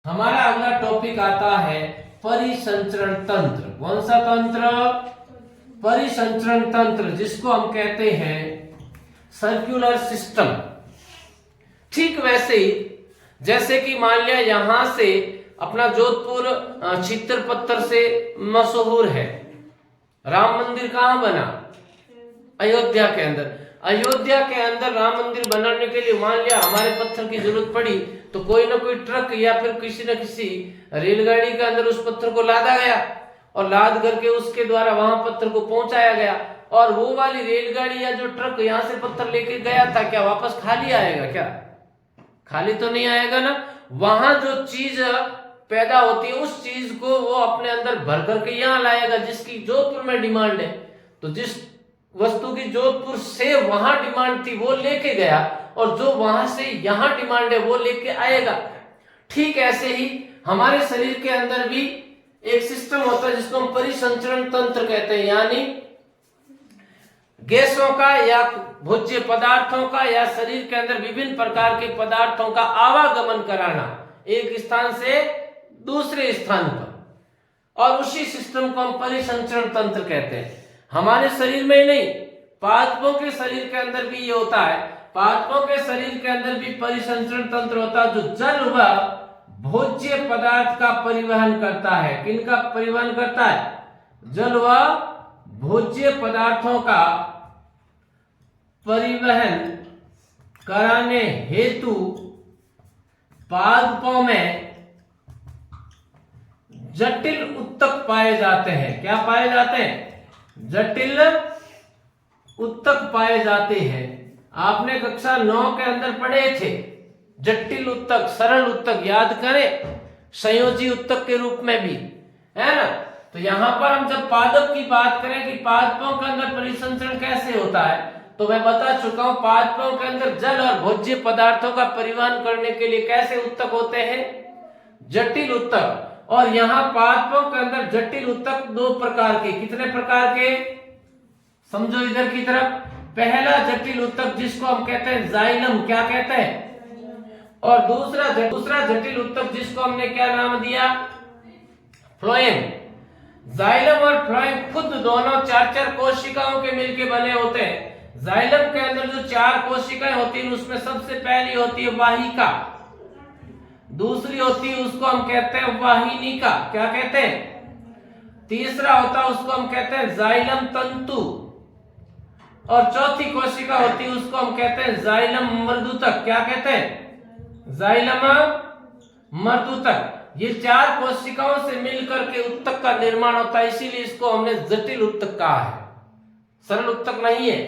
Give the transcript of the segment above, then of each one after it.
हमारा अगला टॉपिक आता है परिसंचरण तंत्र। कौन सा तंत्र? परिसंचरण तंत्र, जिसको हम कहते हैं सर्कुलर सिस्टम। ठीक वैसे ही जैसे कि मान लिया यहां से अपना जोधपुर चित्र पत्थर से मशहूर है। राम मंदिर कहां बना? अयोध्या के अंदर। अयोध्या के अंदर राम मंदिर बनाने के लिए मान लिया हमारे पत्थर की जरूरत पड़ी तो कोई ना कोई ट्रक या फिर किसी न किसी रेलगाड़ी के अंदर उस पत्थर को लादा गया और लाद करके उसके द्वारा वहां पत्थर को पहुंचाया गया। और वो वाली रेलगाड़ी या जो ट्रक यहां से पत्थर लेके गया था, क्या वापस खाली आएगा? क्या खाली तो नहीं आएगा ना। वहां जो चीज पैदा होती है उस चीज को वो अपने अंदर भर करके यहाँ लाएगा, जिसकी जोधपुर में डिमांड है। तो जिस वस्तु की जोधपुर से वहां डिमांड थी वो लेके गया और जो वहां से यहां डिमांड है वो लेके आएगा। ठीक ऐसे ही हमारे शरीर के अंदर भी एक सिस्टम होता है जिसको हम परिसंचरण तंत्र कहते हैं, यानी गैसों का या भोज्य पदार्थों का या शरीर के अंदर विभिन्न प्रकार के पदार्थों का आवागमन कराना एक स्थान से दूसरे स्थान पर, और उसी सिस्टम को हम परिसंचरण तंत्र कहते हैं। हमारे शरीर में ही नहीं, पादपों के शरीर के अंदर भी ये होता है। पादपों के शरीर के अंदर भी परिसंचरण तंत्र होता है जो जल व भोज्य पदार्थ का परिवहन करता है। किनका परिवहन करता है? जल व भोज्य पदार्थों का परिवहन कराने हेतु पादपों में जटिल उत्तक पाए जाते हैं। क्या पाए जाते हैं? जटिल उत्तक पाए जाते हैं। आपने कक्षा 9 के अंदर पढ़े थे जटिल उत्तक, सरल उत्तक याद करें, संयोजी उत्तक के रूप में भी, है ना। तो यहां पर हम जब पादप की बात करें कि पादपों के अंदर परिसंचरण कैसे होता है, तो मैं बता चुका हूं पादपों के अंदर जल और भोज्य पदार्थों का परिवहन करने के लिए कैसे उत्तक होते हैं? जटिल उत्तक। और यहाँ पादपों के अंदर जटिल उत्तक दो प्रकार के। कितने प्रकार के? समझो इधर की तरफ। पहला जटिल उत्तक जिसको हम कहते हैं जाइलम, क्या कहते हैं? और दूसरा जटिल उत्तक जिसको हमने क्या नाम दिया? फ्लोएम। जाइलम और फ्लोएम खुद दोनों 4-4 कोशिकाओं के मिलके बने होते हैं। जाइलम के अंदर जो 4 कोशिकाएं होती हैं उसमें सबसे पहली होती है वाहिका, दूसरी होती है उसको हम कहते हैं वाहिनिका, क्या कहते हैं? तीसरा होता है उसको हम कहते हैं जाइलम तंतु, और चौथी कोशिका होती है उसको हम कहते हैं जाइलम मर्दूतक। क्या कहते हैं? जाइलम मर्दूतक। ये 4 कोशिकाओं से मिलकर के उत्तक का निर्माण होता है, इसीलिए इसको हमने जटिल उत्तक कहा है, सरल उत्तक नहीं है।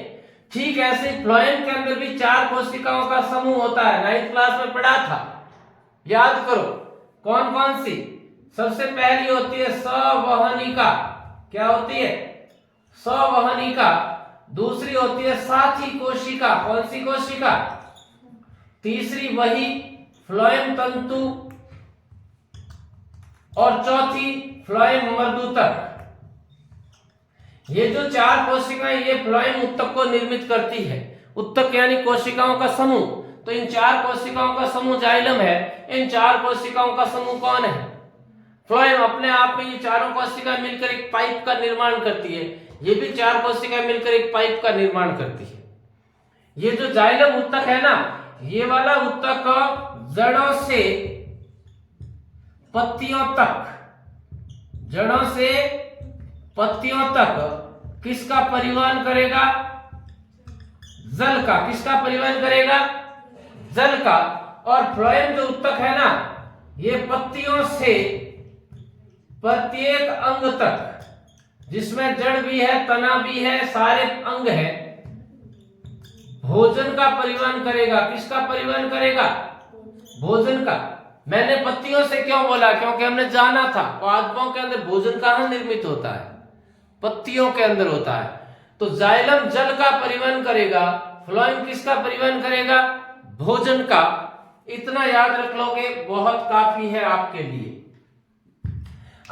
ठीक ऐसे फ्लोएम के अंदर भी 4 कोशिकाओं का समूह होता है, 9th क्लास में पढ़ा था, याद करो कौन कौन सी। सबसे पहली होती है सवहनिका। क्या होती है? सवहनिका। दूसरी होती है साथी कोशिका। कौन सी कोशिका? तीसरी वही फ्लोएम तंतु, और चौथी फ्लोएम मर्दूतक। ये जो 4 कोशिकाएं ये फ्लोएम उत्तक को निर्मित करती है। उत्तक यानी कोशिकाओं का समूह। तो इन 4 कोशिकाओं का समूह जाइलम है। इन 4 कोशिकाओं का समूह कौन है? फ्लोएम। अपने आप में ये चारों कोशिकाएं मिलकर एक पाइप का निर्माण करती है। ये भी 4 कोशिकाएं मिलकर एक पाइप का निर्माण करती है। ये जो जाइलम उत्तक है ना, ये वाला उत्तक जड़ों से पत्तियों तक, जड़ों से पत्तियों तक किसका परिवहन करेगा? जल का। किसका परिवहन करेगा? जल का। और फ्लोएम जो उत्तक है ना, ये पत्तियों से प्रत्येक अंग तक, जिसमें जड़ भी है, तना भी है, सारे अंग है, भोजन का परिवहन करेगा। किसका परिवहन करेगा? भोजन का। मैंने पत्तियों से क्यों बोला? क्योंकि हमने जाना था पादपों के अंदर भोजन कहां निर्मित होता है? पत्तियों के अंदर होता है। तो जाइलम जल का परिवहन करेगा, फ्लोएम किसका परिवहन करेगा? भोजन का। इतना याद रख लोगे बहुत काफी है आपके लिए।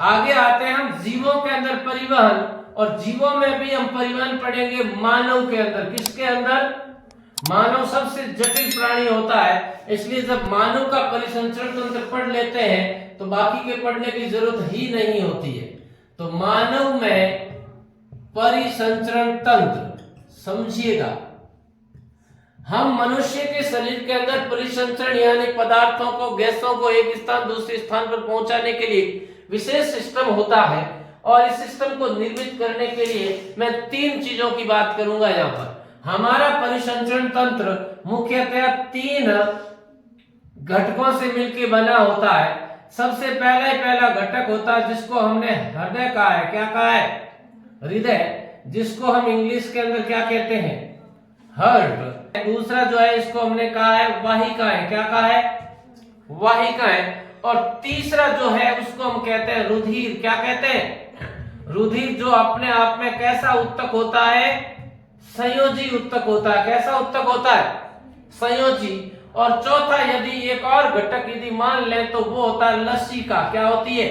आगे आते हैं हम जीवों के अंदर परिवहन, और जीवों में भी हम परिवहन पढ़ेंगे मानव के अंदर। किसके अंदर? मानव सबसे जटिल प्राणी होता है, इसलिए जब मानव का परिसंचरण तंत्र पढ़ लेते हैं तो बाकी के पढ़ने की जरूरत ही नहीं होती है। तो मानव में परिसंचरण तंत्र समझिएगा, हम मनुष्य के शरीर के अंदर परिसंचरण यानी पदार्थों को, गैसों को एक स्थान दूसरे स्थान पर पहुंचाने के लिए विशेष सिस्टम होता है। और इस सिस्टम को निर्मित करने के लिए मैं 3 चीजों की बात करूंगा। यहाँ पर हमारा परिसंचरण तंत्र मुख्यतः 3 घटकों से मिलकर बना होता है। सबसे पहला घटक होता है जिसको हमने हृदय कहा है। क्या कहा है? हृदय, जिसको हम इंग्लिश के अंदर क्या कहते हैं? हार्ट। दूसरा जो है इसको हमने कहा है वाहिकाएं। क्या कहा है? वाहिकाएं। और तीसरा जो है उसको हम कहते हैं रुधिर। क्या कहते हैं? रुधिर, जो अपने आप में कैसा उत्तक होता है? संयोजी उत्तक होता है। कैसा उत्तक होता है? संयोजी। और चौथा यदि एक और घटक यदि मान लें तो वो होता है लसिका। क्या होती है?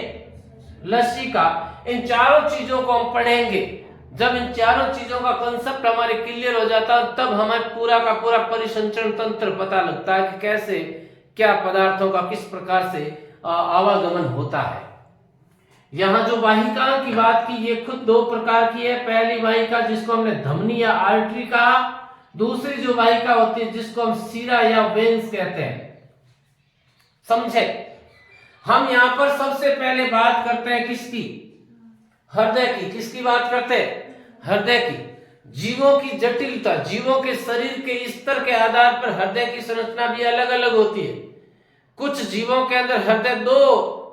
लसिका। इन चारों चीजों को हम पढ़ेंगे। जब इन चारों चीजों का कंसेप्ट हमारे क्लियर हो जाता है तब हमें पूरा का पूरा परिसंचरण तंत्र पता लगता है कि कैसे क्या पदार्थों का किस प्रकार से आवागमन होता है। यहाँ जो वाहिकाओं की बात की ये खुद 2 प्रकार की है। पहली वाहिका जिसको हमने धमनी या आर्टरी कहा, दूसरी जो वाहिका होती है जिसको हम सीरा या वेन्स कहते हैं। समझे? हम यहाँ पर सबसे पहले बात करते हैं किसकी? हृदय की। किसकी बात करते हैं? हृदय की। जीवों की जटिलता, जीवों के शरीर के स्तर के आधार पर हृदय की संरचना भी अलग अलग होती है। कुछ जीवों के अंदर हृदय 2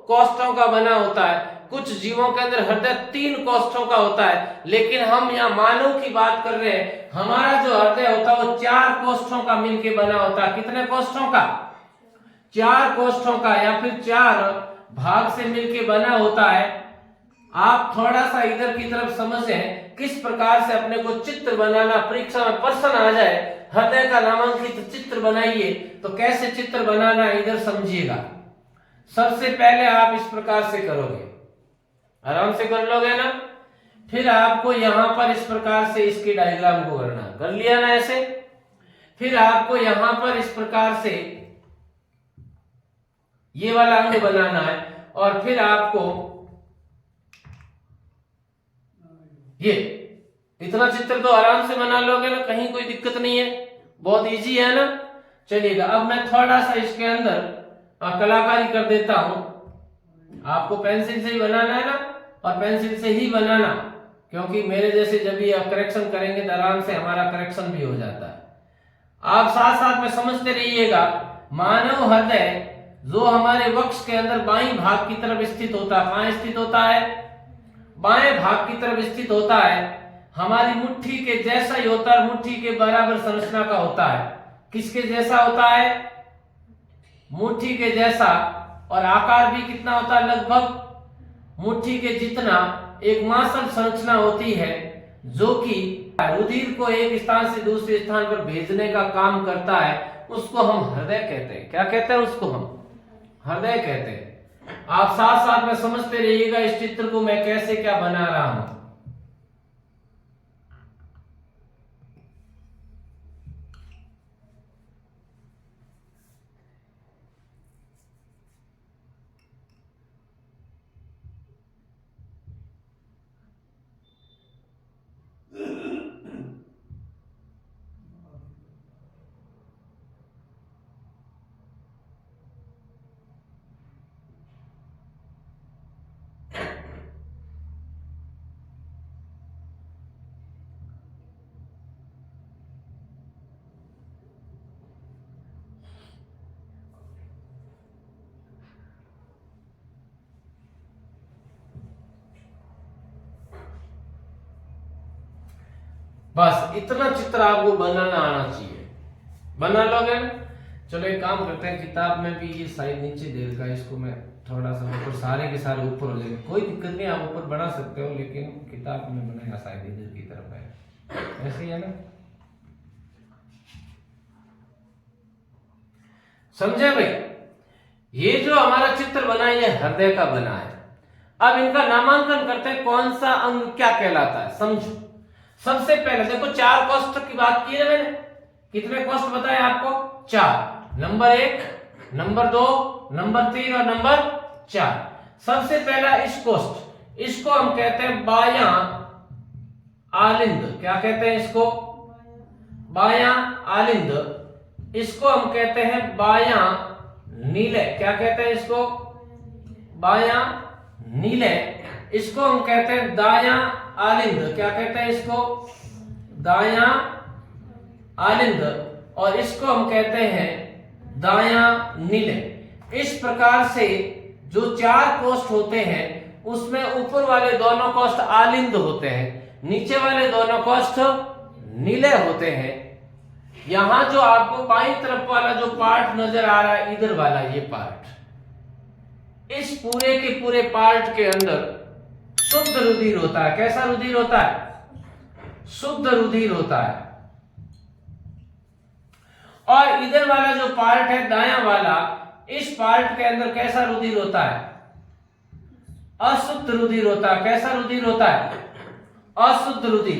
कोष्ठों का बना होता है, कुछ जीवों के अंदर हृदय 3 कोष्ठों का होता है। लेकिन हम यहाँ मानव की बात कर रहे हैं। हमारा जो हृदय होता है वो 4 कोष्ठों का मिलकर बना होता है। कितने कोष्ठों का? 4 कोष्ठों का या फिर 4 भाग से मिलकर बना होता है। आप थोड़ा सा इधर की तरफ समझें किस प्रकार से अपने को चित्र बनाना, परीक्षा में प्रश्न आ जाए हृदय का नामांकित चित्र बनाइए तो कैसे चित्र बनाना इधर समझिएगा। सबसे पहले आप इस प्रकार से करोगे, आराम से कर लोगे ना। फिर आपको यहां पर इस प्रकार से इसकी डायग्राम को करना, कर लिया ना ऐसे। फिर आपको यहां पर इस प्रकार से ये वाला अंग बनाना है और फिर आपको ये इतना चित्र तो आराम से बना लोगे ना, कहीं कोई दिक्कत नहीं है, बहुत इजी है ना। चलिएगा, अब मैं थोड़ा सा इसके अंदर कलाकारी कर देता हूं। आपको पेंसिल से ही बनाना है ना, और पेंसिल से ही बनाना, क्योंकि मेरे जैसे जब ये करेक्शन करेंगे तो आराम से हमारा करेक्शन भी हो जाता है। आप साथ साथ में समझते रहिएगा। मानव हृदय जो हमारे वक्ष के अंदर बाईं भाग की तरफ स्थित होता है, कहां स्थित होता है? बाएं भाग की तरफ स्थित होता है। हमारी मुट्ठी के जैसा ही होता है, मुट्ठी के बराबर संरचना का होता है। किसके जैसा होता है? मुट्ठी के जैसा। और आकार भी कितना होता है? लगभग मुट्ठी के जितना एक मासल संरचना होती है, जो कि रुधिर को एक स्थान से दूसरे स्थान पर भेजने का काम करता है। उसको हम हृदय कहते हैं। क्या कहते हैं? उसको हम हृदय कहते हैं। आप साथ साथ में समझते रहिएगा इस चित्र को मैं कैसे क्या बना रहा हूं। बस इतना चित्र आपको बनाना आना चाहिए। बना लोगे ना? चलो एक काम करते हैं, किताब में भी ये साइड नीचे दे रखा है, इसको मैं थोड़ा सा ऊपर, सारे के सारे ऊपर हो जाएंगे, कोई दिक्कत नहीं, आप ऊपर बना सकते हो, लेकिन किताब में बनेगा शायद इधर की तरफ है, ऐसे ही है ना। समझे भाई? ये जो हमारा चित्र बना है ये हृदय का बना है। अब इनका नामांकन करते हैं, कौन सा अंग क्या कहलाता है। समझो, सबसे पहले देखो 4 कोष्ठक की बात की है मैंने, कितने कोष्ठ बताए आपको? 4। नंबर 1, नंबर 2, नंबर 3 और नंबर 4। सबसे पहला इस कोष्ठ, इसको हम कहते हैं बायां आलिंद। क्या कहते हैं इसको? बायां आलिंद। इसको हम कहते हैं बायां नीले। क्या कहते हैं इसको? बायां नीले। इसको हम कहते हैं दायां आलिंद। क्या कहते हैं इसको? दायां आलिंद। और इसको हम कहते हैं दायां नीले। इस प्रकार से जो 4 कोष्ठ होते हैं उसमें ऊपर वाले दोनों कोष्ठ आलिंद होते हैं, नीचे वाले दोनों कोष्ठ नीले होते हैं। यहां जो आपको बाईं तरफ वाला जो पार्ट नजर आ रहा है, इधर वाला ये पार्ट, इस पूरे के पूरे पार्ट के अंदर शुद्ध रुधिर होता है। कैसा रुधिर होता है? शुद्ध रुधिर होता है। और इधर वाला जो पार्ट है दायां वाला, इस पार्ट के अंदर कैसा रुधिर होता है? अशुद्ध रुधिर होता है। कैसा रुधिर होता है? अशुद्ध रुधिर।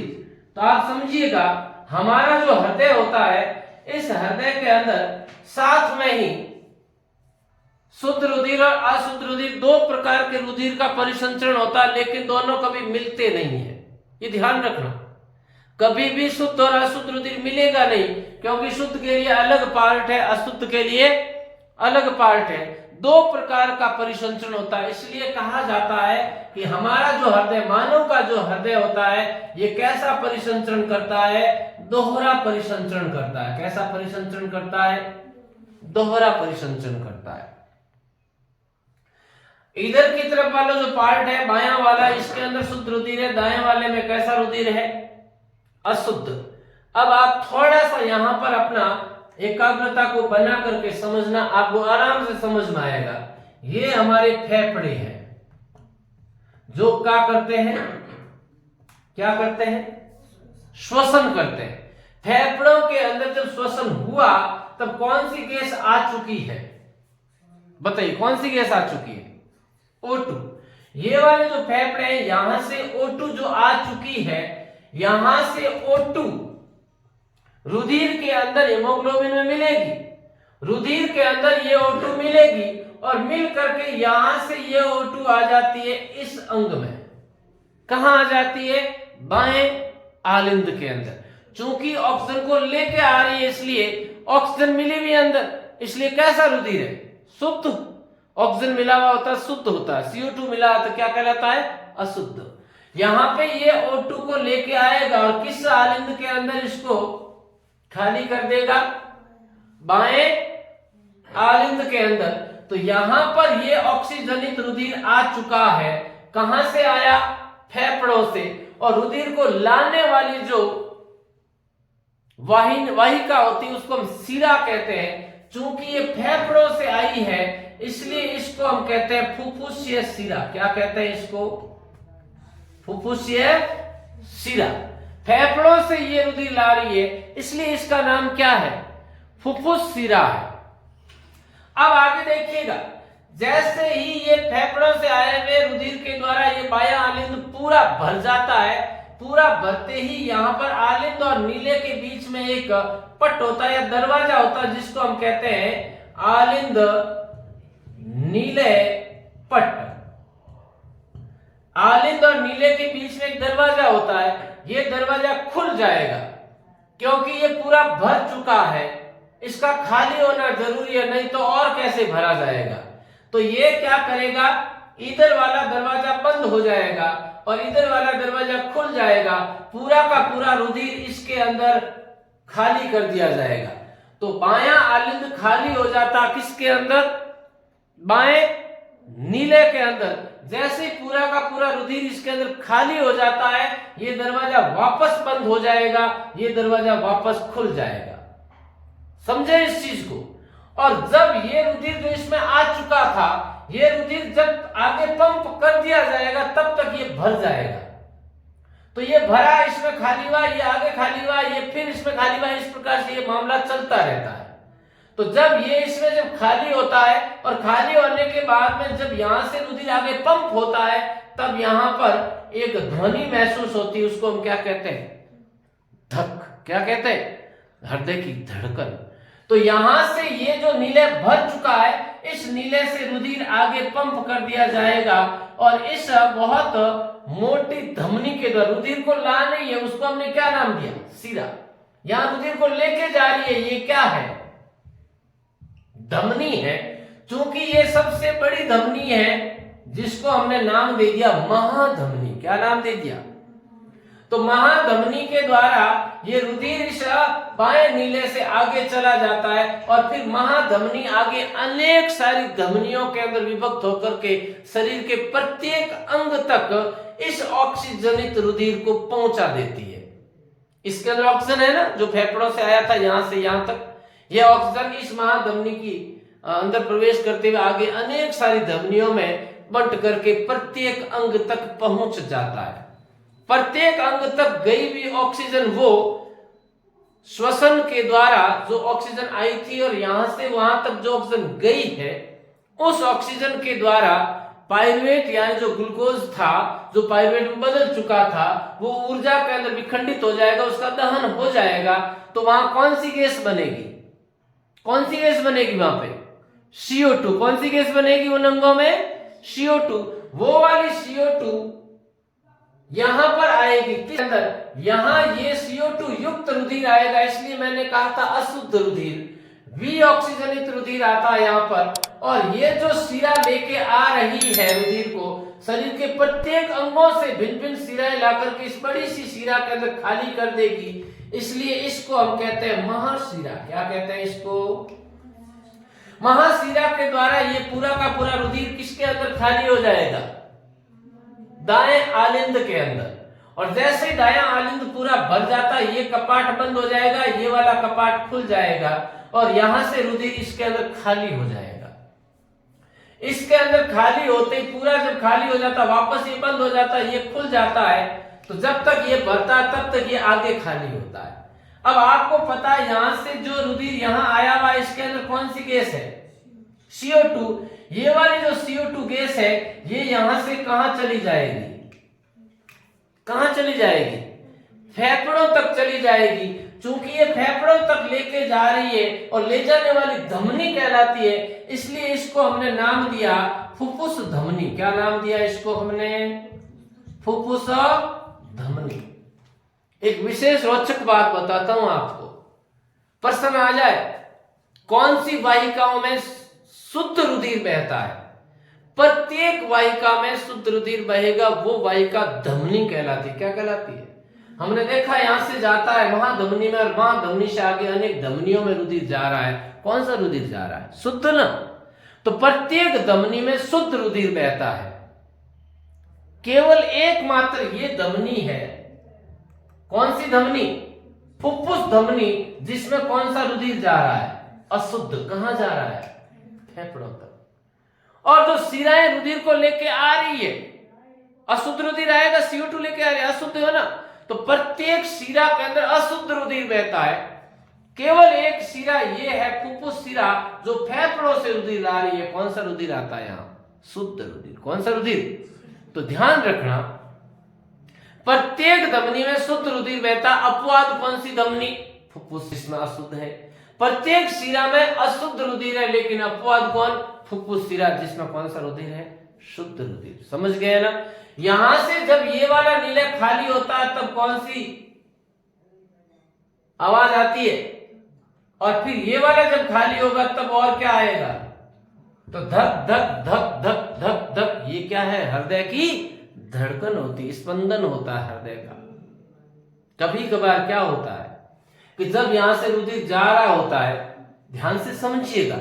तो आप समझिएगा, हमारा जो हृदय होता है, इस हृदय के अंदर साथ में ही शुद्ध रुधिर और अशुद्ध रुधिर, 2 प्रकार के रुधिर का परिसंचरण होता है, लेकिन दोनों कभी मिलते नहीं है। ये ध्यान रखना, कभी भी शुद्ध और अशुद्ध रुधिर मिलेगा नहीं, क्योंकि शुद्ध के लिए अलग पार्ट है, अशुद्ध के लिए अलग पार्ट है। 2 प्रकार का परिसंचरण होता है। इसलिए कहा जाता है कि हमारा जो हृदय, मानव का जो हृदय होता है, ये कैसा परिसंचरण करता है? दोहरा परिसंचरण करता है। कैसा परिसंचरण करता है? दोहरा परिसंचरण करता है। इधर की तरफ वाला जो पार्ट है बायां वाला, इसके अंदर शुद्ध रुधिर है, दाएं वाले में कैसा रुधिर है? अशुद्ध। अब आप थोड़ा सा यहां पर अपना एकाग्रता को बना करके समझना, आपको आराम से समझ में आएगा। ये हमारे फेफड़े हैं जो क्या करते हैं? क्या करते हैं? श्वसन करते हैं। फेफड़ों के अंदर जब श्वसन हुआ तब कौन सी गैस आ चुकी है? बताइए, कौन सी गैस आ चुकी है? O2। ये वाले जो फेफड़े हैं, यहां से O2 जो आ चुकी है, यहां से O2 रुधिर के अंदर हेमोग्लोबिन में मिलेगी, रुधिर के अंदर ये O2 मिलेगी और मिल करके यहां से ये O2 आ जाती है इस अंग में। कहां आ जाती है? बाएं आलिंद के अंदर। चूंकि ऑक्सीजन को लेके आ रही है, इसलिए ऑक्सीजन मिली हुई अंदर, इसलिए कैसा रुधिर है? शुद्ध। ऑक्सीजन मिला हुआ होता है शुद्ध होता है, CO2 मिला तो क्या कहलाता है? अशुद्ध। यहां पे ये O2 को लेके आएगा और किस आलिंद के अंदर इसको खाली कर देगा? बाएं आलिंद के अंदर। तो यहां पर ये ऑक्सीजनित रुधिर आ चुका है। कहां से आया? फेफड़ों से। और रुधिर को लाने वाली जो वाहिका होती है उसको हम शिरा कहते हैं। चूंकि ये फेफड़ों से आई है, इसलिए इसको हम कहते हैं फुफ्फुसीय शिरा। क्या कहते हैं इसको? फुफ्फुसीय शिरा। फेफड़ों से ये रुधिर ला रही है, इसलिए इसका नाम क्या है? फुफ्फुस शिरा है। अब आगे देखिएगा, जैसे ही ये फेफड़ों से आए हुए रुधिर के द्वारा ये बायां आलिंद पूरा भर जाता है, पूरा भरते ही यहाँ पर आलिंद और नीले के बीच में एक पट होता है या दरवाजा होता है, जिसको हम कहते हैं आलिंद नीले पट। आलिंद और नीले के बीच में एक दरवाजा होता है, ये दरवाजा खुल जाएगा क्योंकि ये पूरा भर चुका है। इसका खाली होना जरूरी है, नहीं तो और कैसे भरा जाएगा। तो ये क्या करेगा? इधर वाला दरवाजा बंद हो जाएगा और इधर वाला दरवाजा खुल जाएगा। पूरा का पूरा रुधिर इसके अंदर खाली कर दिया जाएगा। तो बायां आलिंद खाली हो जाता किसके अंदर? बाएं नीले के अंदर। जैसे पूरा का पूरा रुधिर इसके अंदर खाली हो जाता है, ये दरवाजा वापस बंद हो जाएगा, ये दरवाजा वापस खुल जाएगा। समझे इस चीज को? और जब ये रुधिर जो इसमें आ चुका था, ये रुधिर जब आगे पंप कर दिया जाएगा तब तक ये भर जाएगा। तो ये भरा, इसमें खाली हुआ, ये आगे खाली हुआ, ये फिर इसमें खाली हुआ, इस प्रकार से ये मामला चलता रहता है। तो जब ये इसमें जब खाली होता है और खाली होने के बाद में जब यहां से रुधिर आगे पंप होता है, तब यहां पर एक ध्वनि महसूस होती है, उसको हम क्या कहते हैं? धक। क्या कहते हैं? हृदय की धड़कन। तो यहां से ये जो नीले भर चुका है, इस नीले से रुधिर आगे पंप कर दिया जाएगा और इस बहुत मोटी धमनी के द्वारा रुधिर को ला रही है, उसको हमने क्या नाम दिया? शिरा। यहां रुधिर को लेके जा रही है, ये क्या है? धमनी है। चूंकि ये सबसे बड़ी धमनी है, जिसको हमने नाम दे दिया महाधमनी। क्या नाम दे दिया? तो महाधमनी के द्वारा ये रुधिर इस बाएं नीले से आगे चला जाता है और फिर महाधमनी आगे अनेक सारी धमनियों के अंदर विभक्त होकर के शरीर के प्रत्येक अंग तक इस ऑक्सीजनित रुधिर को पहुंचा देती है। इसके अंदर ऑक्सीजन है ना, जो फेफड़ों से आया था यहां से यहां तक, यह ऑक्सीजन इस महाधमनी की अंदर प्रवेश करते हुए आगे अनेक सारी धमनियों में बंट करके प्रत्येक अंग तक पहुंच जाता है। प्रत्येक अंग तक गई हुई ऑक्सीजन वो श्वसन के द्वारा जो ऑक्सीजन आई थी और यहां से वहां तक जो ऑक्सीजन गई है, उस ऑक्सीजन के द्वारा पायरुवेट यानी जो ग्लूकोज था, जो पायरुवेट में बदल चुका था, वो ऊर्जा के अंदर विखंडित हो जाएगा, उसका दहन हो जाएगा। तो वहां कौन सी गैस बनेगी? कौन सी गैस बनेगी वहां पे? CO2। कौन सी गैस बनेगी उन अंगों में? CO2। वो वाली CO2 यहां पर आएगी किस अंदर? यहां ये CO2 युक्त रुधिर आएगा, इसलिए मैंने कहा था अशुद्ध रुधिर। विऑक्सीजनित रुधिर आता है यहां पर, और ये जो शिरा लेके आ रही है रुधिर को शरीर के प्रत्येक अंगों से भिन्न भिन्न शिराएं लाकर के इस बड़ी सी शिरा के अंदर खाली कर देगी। इसलिए इसको हम कहते हैं महाशिरा। क्या कहते हैं इसको? महाशिरा के द्वारा ये पूरा का पूरा रुधिर किसके अंदर खाली हो जाएगा? दाएं आलिंद के अंदर। और जैसे ही दायां आलिंद पूरा भर जाता है, ये कपाट बंद हो जाएगा, ये वाला कपाट खुल जाएगा और यहां से रुधिर इसके अंदर खाली हो जाएगा। इसके अंदर खाली होते ही पूरा जब खाली हो जाता, वापस ये बंद हो जाता है, ये खुल जाता है। तो जब तक ये भरता है तब तक ये आगे खाली होता है। अब आपको पता है यहां से जो रुधिर यहां आया हुआ, इसके अंदर कौन सी गैस है? CO2। ये वाली जो CO2 गैस है, ये यहां से कहां चली जाएगी? कहां चली जाएगी? फेफड़ों तक चली जाएगी। चूंकि ये फेफड़ों तक लेके जा रही है और ले जाने वाली धमनी कहलाती है, इसलिए इसको हमने नाम दिया फुफ्फुस धमनी। क्या नाम दिया इसको हमने? फुफ्फुस धमनी। एक विशेष रोचक बात बताता हूं आपको, प्रश्न आ जाए, कौन सी वाहिकाओं में शुद्ध रुधिर बहता है? प्रत्येक वाहिका में शुद्ध रुधिर बहेगा, वो वाहिका धमनी कहलाती है। क्या कहलाती है? हमने देखा यहां से जाता है महाधमनी में और महाधमनी से आगे अनेक धमनियों में रुधिर जा रहा है। कौन सा रुधिर जा रहा है? शुद्ध ना। तो प्रत्येक धमनी में शुद्ध रुधिर बहता है। केवल एकमात्र ये धमनी है, कौन सी धमनी? फुफ्फुस धमनी, जिसमें कौन सा रुधिर जा रहा है? अशुद्ध। कहां जा रहा है? फेफड़ों तक। और जो शिराएं रुधिर को लेके आ रही है, अशुद्ध रुधिर आएगा, CO2 लेके आ रही है, अशुद्ध है ना। तो प्रत्येक शिरा के अंदर अशुद्ध रुधिर बहता है। केवल एक शिरा ये है फुफ्फुस शिरा, जो फेफड़ों से रुधिर ला रही है। कौन सा रुधिर आता है यहां? शुद्ध रुधिर। कौन सा रुधिर? तो ध्यान रखना, प्रत्येक धमनी में शुद्ध रुधिर बहता। अपवाद कौन सी धमनी? फुफ्फुस, जिसमें अशुद्ध है। प्रत्येक शिरा में अशुद्ध रुधिर है, लेकिन अपवाद कौन? फुफ्फुस शिरा, जिसमें कौन सा रुधिर है? शुद्ध रुधिर। समझ गए ना? यहां से जब ये वाला नीला खाली होता है, तब कौन सी आवाज आती है? और फिर ये वाला जब खाली होगा तब और क्या आएगा? तो धक धक धक धक धक धक। ये क्या है? हृदय की धड़कन होती है, स्पंदन होता है हृदय का। कभी कभार क्या होता है कि जब यहां से रुधिर जा रहा होता है, ध्यान से समझिएगा,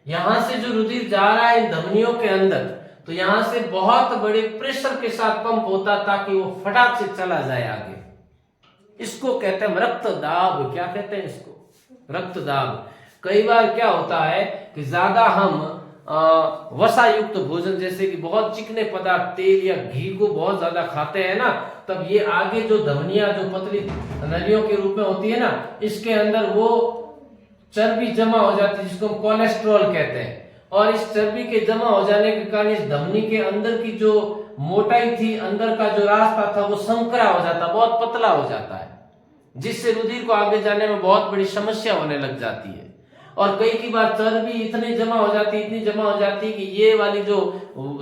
यहां से जो रुधिर जा रहा है इन धमनियों के अंदर, तो यहां से बहुत बड़े प्रेशर के साथ पंप होता ताकि वो फटाक से चला जाए आगे। इसको कहते हैं रक्त दाब। क्या कहते हैं इसको? रक्त दाब। कई बार क्या होता है कि ज्यादा हम वसा युक्त भोजन, जैसे कि बहुत चिकने पदार्थ, तेल या घी को बहुत ज्यादा खाते हैं ना, तब ये आगे जो धमनियां जो पतली नलियों के रूप में होती है ना, इसके अंदर वो चर्बी जमा हो जाती है, जिसको हम कोलेस्ट्रॉल कहते हैं। और इस चर्बी के जमा हो जाने के कारण इस धमनी के अंदर की जो मोटाई थी, अंदर का जो रास्ता था, वो संकरा हो जाता, बहुत पतला हो जाता है। जिससे रुधिर को आगे जाने में बहुत बड़ी समस्या होने लग जाती है। और कई की बार चर्बी इतनी जमा हो जाती है कि ये वाली जो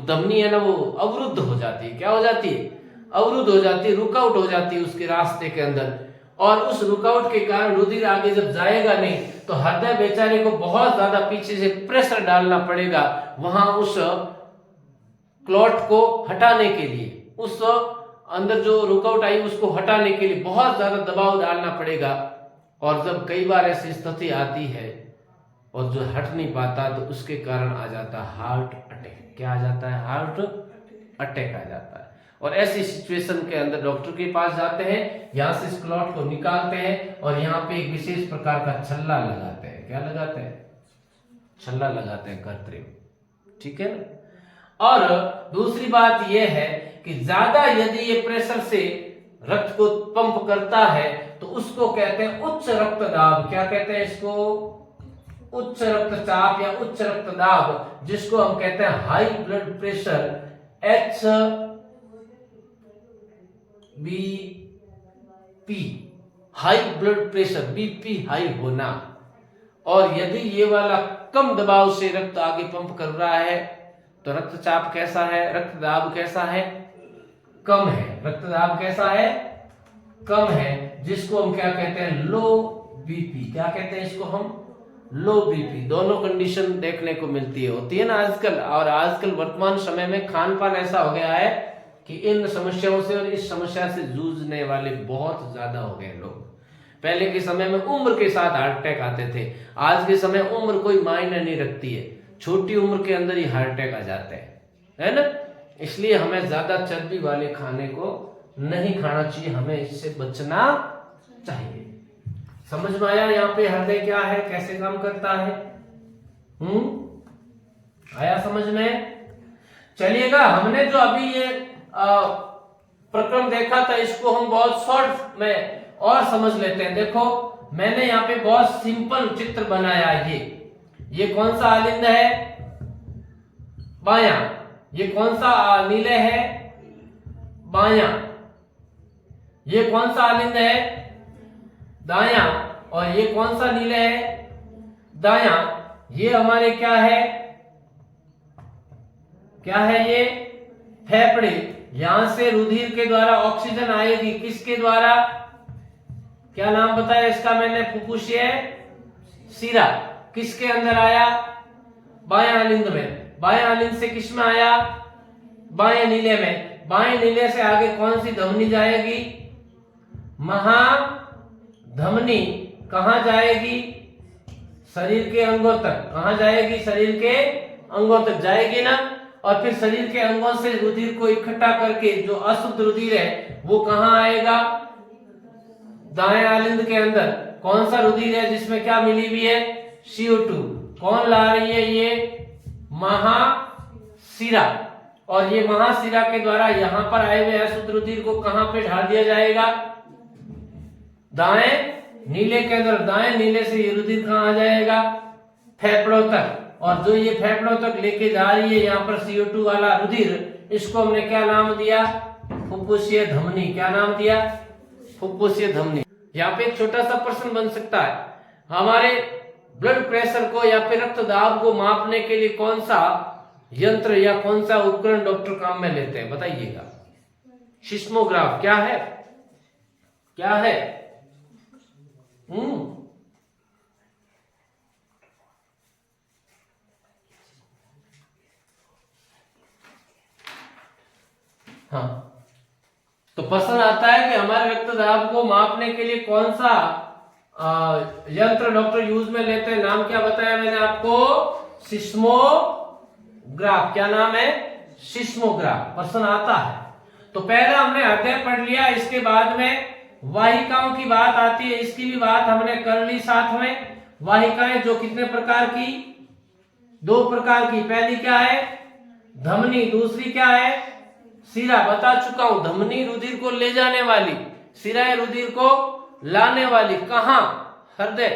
धमनी है ना वो अवरुद्ध हो जाती है। क्या हो जाती है? अवरुद्ध हो जाती है, रुकआउट हो जाती है उसके रास्ते के अंदर। और उस रुकआउट के कारण रुधिर आगे जब जाएगा नहीं तो हृदय बेचारे को बहुत ज्यादा पीछे से प्रेशर डालना पड़ेगा वहां उस क्लॉट को हटाने के लिए, उस अंदर जो रुकआउट आई उसको हटाने के लिए बहुत ज्यादा दबाव डालना पड़ेगा। और जब कई बार ऐसी स्थिति आती है और जो हट नहीं पाता तो उसके कारण आ जाता है हार्ट अटैक। क्या आ जाता है? हार्ट अटैक आ जाता है। और ऐसी सिचुएशन के अंदर डॉक्टर के पास जाते हैं, यहाँ से इस क्लॉट को निकालते हैं और यहाँ पे एक विशेष प्रकार का छल्ला लगाते हैं। क्या लगाते हैं? छल्ला लगाते हैं, कृत्रिम। ठीक है ना। और दूसरी बात यह है कि ज्यादा यदि ये प्रेशर से रक्त को पंप करता है तो उसको कहते हैं उच्च रक्तदाब। क्या कहते हैं इसको? उच्च रक्तचाप या उच्च रक्तदाब, जिसको हम कहते हैं high blood pressure, HBP, high blood pressure, BP high होना। और यदि ये वाला कम दबाव से रक्त आगे पंप कर रहा है तो रक्तचाप कैसा है? रक्तदाब कैसा है? कम है। रक्तदाब कैसा है? कम है, जिसको हम क्या कहते हैं? लो बीपी। क्या कहते हैं इसको हम? लो बीपी। दोनों कंडीशन देखने को मिलती है, होती है ना आजकल। और आजकल वर्तमान समय में खान पान ऐसा हो गया है कि इन समस्याओं से और इस समस्या से जूझने वाले बहुत ज्यादा हो गए लोग। पहले के समय में उम्र के साथ हार्ट अटैक आते थे, आज के समय उम्र कोई मायने नहीं रखती है, छोटी उम्र के अंदर ही हार्ट अटैक आ जाते हैं, है ना। इसलिए हमें ज्यादा चर्बी वाले खाने को नहीं खाना चाहिए, हमें इससे बचना चाहिए। समझ में आया यहाँ पे हृदय क्या है, कैसे काम करता है? आया समझ में? चलिएगा, हमने जो अभी ये प्रक्रम देखा था इसको हम बहुत शॉर्ट में और समझ लेते हैं। देखो मैंने यहाँ पे बहुत सिंपल चित्र बनाया। ये कौन सा आलिंद है? बायां। ये कौन सा नीले है? बायां। ये कौन सा आलिंद है? दायां। और ये कौन सा नीले है? दायां। ये हमारे क्या है? क्या है ये? फेफड़े। यहां से रुधिर के द्वारा ऑक्सीजन आएगी, किसके द्वारा? क्या नाम बताया इसका मैंने? फुफ्फुसीय शिरा। किसके अंदर आया? बाएं आलिंद में। बाएं आलिंद से किस में आया? बाएं नीले में। बाएं नीले से आगे कौन सी धमनी जाएगी? महाधमनी। कहां जाएगी? शरीर के अंगों तक। कहां जाएगी? शरीर के अंगों तक जाएगी ना। और फिर शरीर के अंगों से रुधिर को इकट्ठा करके जो अशुद्ध रुधिर है वो कहां आएगा? दाएं आलिंद के अंदर। कौन सा रुधिर है जिसमें क्या मिली हुई है? CO2। कौन ला रही है? ये महाशिरा। और ये महाशिरा के द्वारा यहां पर आए हुए अशुद्ध रुधिर को कहां पे ढाल दिया जाएगा? दाएं नीले के अंदर। दाएं नीले से ये रुधिर कहां आ जाएगा? फेफड़ों तक। और जो ये फेफड़ों तक लेके जा रही है यहाँ पर CO2 वाला रुधिर, इसको हमने क्या नाम दिया? फुफ्फुसीय धमनी। क्या नाम दिया? फुफ्फुसीय धमनी। यहाँ पे एक छोटा सा प्रश्न बन सकता है, हमारे ब्लड प्रेशर को या फिर रक्तदाब को मापने के लिए कौन सा यंत्र या कौन सा उपकरण डॉक्टर काम में लेते हैं? बताइएगा। सिस्मोग्राफ। क्या है? क्या है? हाँ, तो प्रश्न आता है कि हमारे रक्तदाब को मापने के लिए कौन सा यंत्र डॉक्टर यूज में लेते हैं? नाम क्या बताया मैंने आपको? सिस्मोग्राफ। क्या नाम है? सिस्मोग्राफ। प्रश्न आता है। तो पहला हमने हृदय पढ़ लिया, इसके बाद में वाहिकाओं की बात आती है, इसकी भी बात हमने कर ली साथ में। वाहिकाएं जो कितने प्रकार की? 2 प्रकार की। पहली क्या है? धमनी। दूसरी क्या है? शिरा। बता चुका हूं, धमनी रुधिर को ले जाने वाली, शिराएं रुधिर को लाने वाली। कहां? हृदय।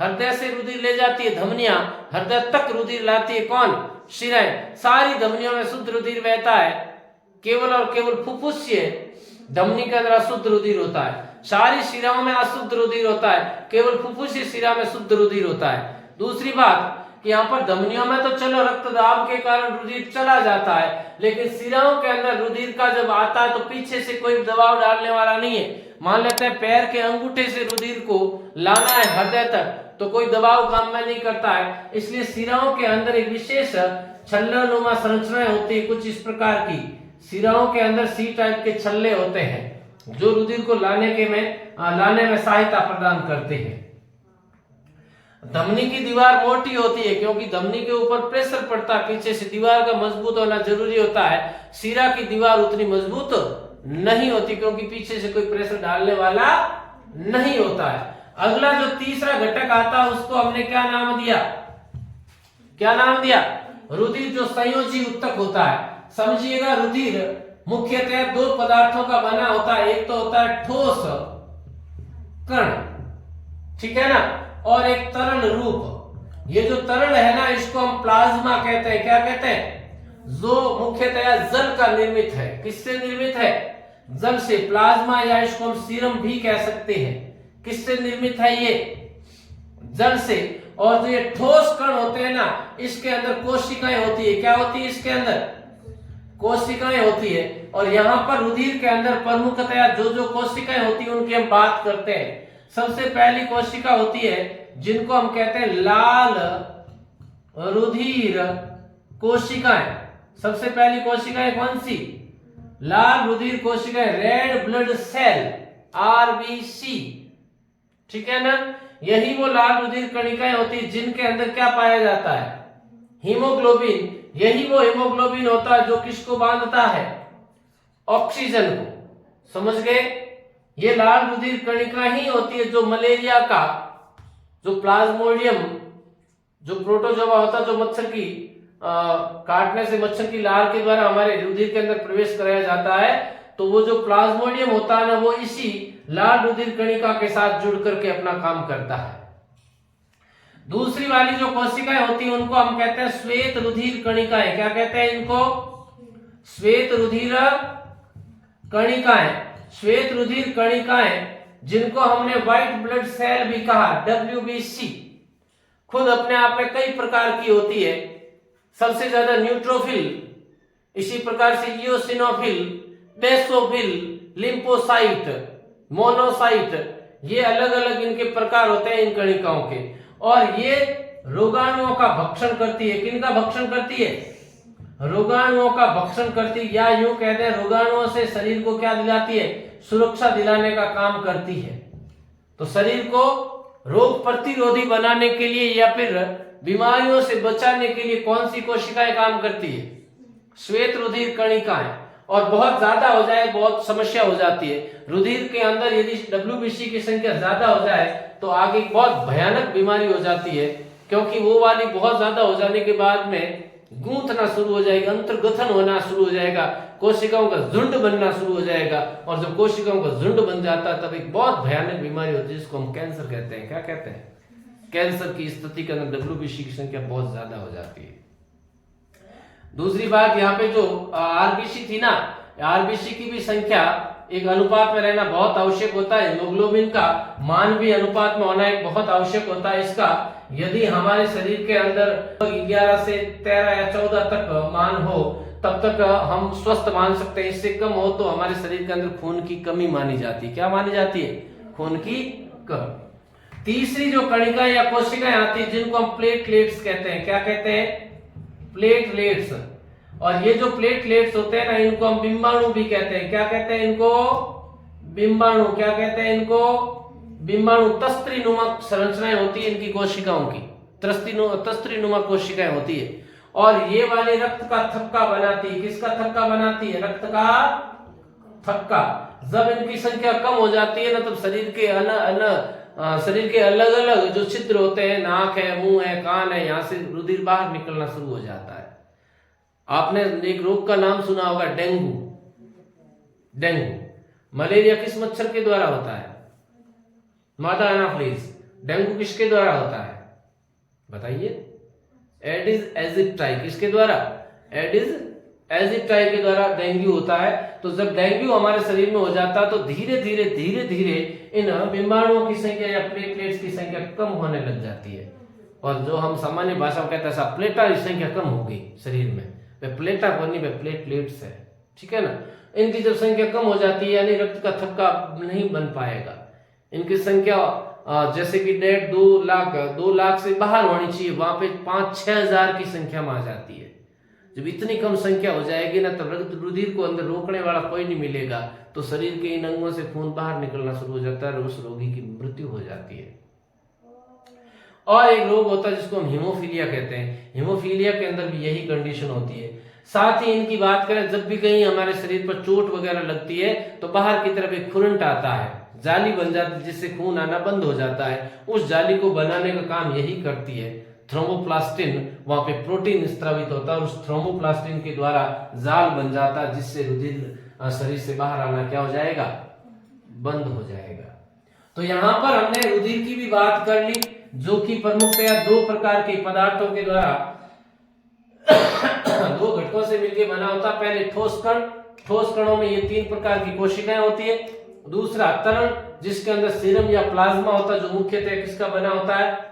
हृदय से रुधिर ले जाती है धमनियां, हृदय तक रुधिर लाती है कौन? शिराएं। सारी धमनियों में शुद्ध रुधिर बहता है, केवल और केवल फुफ्फुसीय धमनी के अंदर अशुद्ध रुधिर होता है, सारी शिराओं में अशुद्ध रुधिर होता है, केवल फुफ्फुसी शिरा में शुद्ध रुधिर होता है। दूसरी बात कि यहाँ पर धमनियों में तो चलो रक्त दाब के कारण रुधिर चला जाता है, लेकिन शिराओं के अंदर रुधिर का जब आता है तो पीछे से कोई दबाव डालने वाला नहीं है। मान लेते हैं पैर के अंगूठे से रुधिर को लाना है हृदय तक, तो कोई दबाव काम में नहीं करता है। इसलिए शिराओं के अंदर एक विशेष छल्लानुमा संरचनाएं होती है, कुछ इस प्रकार की शिराओं के अंदर सी टाइप के छल्ले होते हैं जो रुधिर को लाने में सहायता प्रदान करते हैं। धमनी की दीवार मोटी होती है क्योंकि धमनी के ऊपर प्रेशर पड़ता है, पीछे से दीवार का मजबूत होना जरूरी होता है। शिरा की दीवार उतनी मजबूत नहीं होती क्योंकि पीछे से कोई प्रेशर डालने वाला नहीं होता है। अगला जो तीसरा घटक आता है उसको हमने क्या नाम दिया? क्या नाम दिया? रुधिर जो संयोजी उत्तक होता है। समझिएगा, रुधिर मुख्यतः दो पदार्थों का बना होता है, एक तो होता है ठोस कण, ठीक है ना, और एक तरल रूप। ये जो तरल है ना, इसको हम प्लाज्मा कहते हैं। क्या कहते हैं? जो मुख्यतया जल का निर्मित है। किससे निर्मित है? जल से। प्लाज्मा या इसको हम सीरम भी कह सकते हैं। किससे निर्मित है? ये जल से। और जो ये ठोस कण होते हैं ना, इसके अंदर कोशिकाएं होती है। क्या होती है इसके अंदर? कोशिकाएं होती है। और यहाँ पर रुधिर के अंदर प्रमुखतया जो कोशिकाएं होती है उनकी हम बात करते हैं। सबसे पहली कोशिका होती है जिनको हम कहते हैं लाल रुधिर कोशिकाएं। सबसे पहली कोशिकाएं कौन सी? लाल रुधिर कोशिकाएं, रेड ब्लड सेल, आरबीसी, ठीक है ना। यही वो लाल रुधिर कणिकाएं होती है जिनके अंदर क्या पाया जाता है? हीमोग्लोबिन। यही वो हीमोग्लोबिन होता है जो किसको बांधता है? ऑक्सीजन को। समझ गए? ये लाल रुधिर कणिका ही होती है जो मलेरिया का जो प्लाज्मोडियम, जो प्रोटोजोआ होता है, जो मच्छर की काटने से मच्छर की लार के द्वारा हमारे रुधिर के अंदर प्रवेश कराया जाता है, तो वो जो प्लाज्मोडियम होता है ना, वो इसी लाल रुधिर कणिका के साथ जुड़ करके अपना काम करता है। दूसरी वाली जो कोशिकाएं होती हैं उनको हम कहते हैं श्वेत रुधिर कणिकाएं। क्या कहते हैं इनको? श्वेत रुधिर कणिकाएं। श्वेत रुधिर कणिकाएं जिनको हमने व्हाइट ब्लड सेल भी कहा, डब्ल्यूबीसी, खुद अपने आप में कई प्रकार की होती है। सबसे ज्यादा न्यूट्रोफिल, इसी प्रकार से इओसिनोफिल, बेसोफिल, लिम्फोसाइट, मोनोसाइट, ये अलग अलग इनके प्रकार होते हैं इन कणिकाओं के। और ये रोगाणुओं का भक्षण करती है। किनका भक्षण करती है? रोगाणुओं का भक्षण करती है, या यूं कहते हैं रोगाणुओं से शरीर को क्या दिलाती है? सुरक्षा दिलाने का काम करती है। तो शरीर को रोग प्रतिरोधी बनाने के लिए या फिर बीमारियों से बचाने के लिए कौन सी कोशिकाएं काम करती है? श्वेत रुधिर कणिकाएं। और बहुत ज्यादा हो जाए बहुत समस्या हो जाती है। रुधिर के अंदर यदि डब्ल्यूबीसी की संख्या ज्यादा हो जाए तो आगे बहुत भयानक बीमारी हो जाती है, क्योंकि वो वाली बहुत ज्यादा हो जाने के बाद में गूंथना शुरू हो जाएगा, अंतर्गठन होना शुरू हो जाएगा, कोशिकाओं का झुंड बनना शुरू हो जाएगा। और जब कोशिकाओं का झुंड बन जाता है तब एक बहुत भयानक बीमारी होती है जिसको हम कैंसर कहते हैं। क्या कहते हैं? कैंसर की स्थिति के अंदर डब्ल्यूबीसी की संख्या बहुत ज्यादा हो जाती है। दूसरी बात, यहाँ पे जो आरबीसी थी ना, आरबीसी की भी संख्या एक अनुपात में रहना बहुत आवश्यक होता है। हीमोग्लोबिन का मान भी अनुपात में होना एक बहुत आवश्यक होता है इसका। यदि हमारे शरीर के अंदर 11 से 13 या 14 तक मान हो तब तक हम स्वस्थ मान सकते हैं। इससे कम हो तो हमारे शरीर के अंदर खून की कमी मानी जाती है। क्या मानी जाती है? खून की कमी। तीसरी जो कणिका या कोशिकाएं आती है जिनको हम प्लेटलेट्स कहते हैं। क्या कहते हैं? प्लेटलेट्स। और ये जो प्लेटलेट्स होते हैं ना, इनको हम बिंबाणु भी कहते हैं। क्या कहते हैं इनको? बिंबाणु। क्या कहते हैं इनको? बिंबाणु। तस्त्रीनुमा संरचनाएं होती है इनकी कोशिकाओं की, तस्त्रीनुमा कोशिकाएं होती है। और ये वाले रक्त का थक्का बनाती है। किसका थक्का बनाती है? रक्त का थक्का। जब इनकी संख्या कम हो जाती है ना, तब शरीर के अलग अलग जो छिद्र होते हैं, नाक है, मुंह है, कान है, यहाँ से रुधिर बाहर निकलना शुरू हो जाता है। आपने एक रोग का नाम सुना होगा, डेंगू। डेंगू मलेरिया किस मच्छर के द्वारा होता है? मादा एनाफिलीज। डेंगू किसके द्वारा होता है बताइए? Aedes aegypti. किसके द्वारा? एडिस एजिप्टाइल के द्वारा डेंगू होता है। तो जब डेंगू हमारे शरीर में हो जाता है तो धीरे धीरे इन बीमाणुओं की संख्या या प्लेटलेट्स की संख्या कम होने लग जाती है, और जो हम सामान्य भाषा में कहते हैं प्लेटा की संख्या कम हो गई शरीर में, वे प्लेटा को नहीं, वे प्लेटलेट्स है, ठीक है ना। इनकी जब संख्या कम हो जाती है यानी रक्त का थक्का नहीं बन पाएगा, इनकी संख्या जैसे कि 2 लाख से बाहर होनी चाहिए, वहां पे 5-6 हजार की संख्या में आ जाती है। जब इतनी कम संख्या हो जाएगी ना तब रक्त रुधिर को अंदर रोकने वाला कोई नहीं मिलेगा, तो शरीर के इन अंगों से खून बाहर निकलना शुरू हो जाता है और उस रोगी की मृत्यु हो जाती है। और एक रोग होता है जिसको हम हीमोफीलिया कहते हैं, हीमोफीलिया के अंदर भी यही कंडीशन होती है। साथ ही इनकी बात करें, जब भी कहीं हमारे शरीर पर चोट वगैरह लगती है तो बाहर की तरफ एक खुरंट आता है, जाली बन जाती है जिससे खून आना बंद हो जाता है। उस जाली को बनाने का काम यही करती है थ्रोम्बोप्लास्टिन, वहां पे प्रोटीन स्त्रावित होता है और उस थ्रोम्बोप्लास्टिन के द्वारा जाल बन जाता है जिससे रुधिर शरीर से बाहर आना क्या हो जाएगा, बंद हो जाएगा। तो यहाँ पर हमने रुधिर की भी बात कर ली, जो कि प्रमुखतया 2 प्रकार के पदार्थों के द्वारा 2 घटकों से मिलकर बना होता है। पहले ठोस कण, ठोस कणों में ये 3 प्रकार की कोशिकाएं होती है। दूसरा तरल, जिसके अंदर सीरम या प्लाज्मा होता है, जो मुख्यतः किसका बना होता है,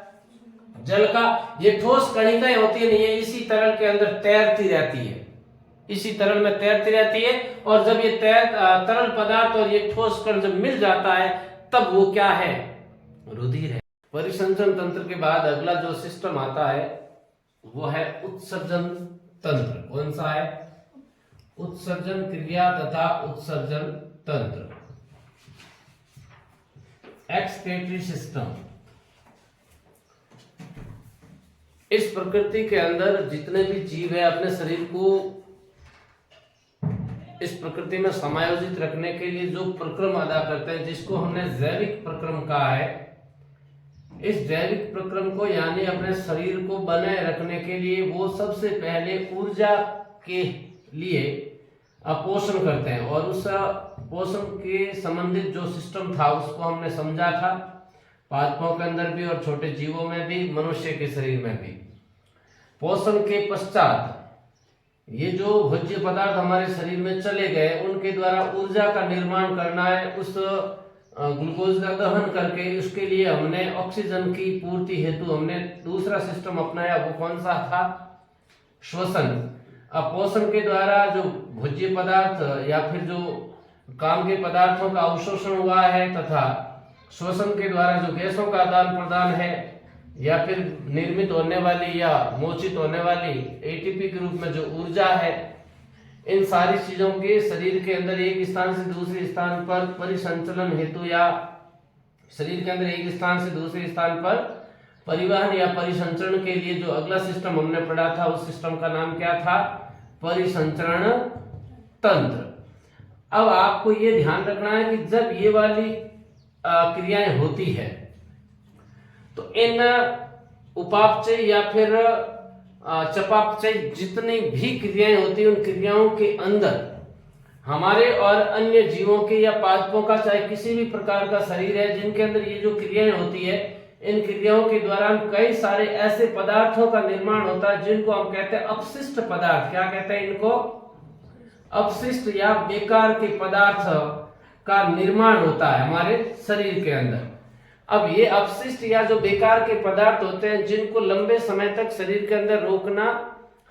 जल का। ये ठोस कणिकाएं होती है, ये इसी तरल के अंदर तैरती रहती है, इसी तरल में तैरती रहती है। और जब ये तरल पदार्थ और ये ठोस कण जब मिल जाता है तब वो क्या है, रुधिर है। परिसंचरण तंत्र के बाद अगला जो सिस्टम आता है वो है उत्सर्जन तंत्र। कौन सा है, उत्सर्जन क्रिया तथा उत्सर्जन तंत्र, एक्सक्रीटरी सिस्टम। इस प्रकृति के अंदर जितने भी जीव है अपने शरीर को इस प्रकृति में समायोजित रखने के लिए जो प्रक्रम अदा करते हैं, जिसको हमने जैविक प्रक्रम कहा है, इस जैविक प्रक्रम को यानी अपने शरीर को बनाए रखने के लिए वो सबसे पहले ऊर्जा के लिए पोषण करते हैं। और उस पोषण के संबंधित जो सिस्टम था उसको हमने समझा था पादपों के अंदर भी और छोटे जीवों में भी, मनुष्य के शरीर में भी। पोषण के पश्चात ये जो भोज्य पदार्थ हमारे शरीर में चले गए उनके द्वारा ऊर्जा का निर्माण करना है। उस ग्लूकोज का दहन करके उसके लिए हमने ऑक्सीजन की पूर्ति हेतु हमने दूसरा सिस्टम अपनाया, वो कौन सा था, श्वसन। अब पोषण के द्वारा जो भोज्य पदार्थ या फिर जो काम के पदार्थों का अवशोषण हुआ है तथा श्वसन के द्वारा जो गैसों का आदान प्रदान है या फिर निर्मित होने वाली या मोचित होने वाली एटीपी के रूप में जो ऊर्जा है, इन सारी चीजों के शरीर के अंदर एक स्थान से दूसरे स्थान पर परिसंचलन हेतु या शरीर के अंदर एक स्थान से दूसरे स्थान पर परिवहन या परिसंचरण के लिए जो अगला सिस्टम हमने पढ़ा था उस सिस्टम का नाम क्या था, परिसंचरण तंत्र। अब आपको ये ध्यान रखना है कि जब ये वाली क्रियाएं होती है तो इन उपापचय या फिर चपापचय जितनी भी क्रियाएं होती है उन क्रियाओं के अंदर हमारे और अन्य जीवों के या पादपों का चाहे किसी भी प्रकार का शरीर है जिनके अंदर ये जो क्रियाएं होती है, इन क्रियाओं के दौरान कई सारे ऐसे पदार्थों का निर्माण होता है जिनको हम कहते हैं अपशिष्ट पदार्थ। क्या कहते हैं इनको, अपशिष्ट या बेकार के पदार्थ का निर्माण होता है हमारे शरीर के अंदर। अब ये अपशिष्ट या जो बेकार के पदार्थ होते हैं जिनको लंबे समय तक शरीर के अंदर रोकना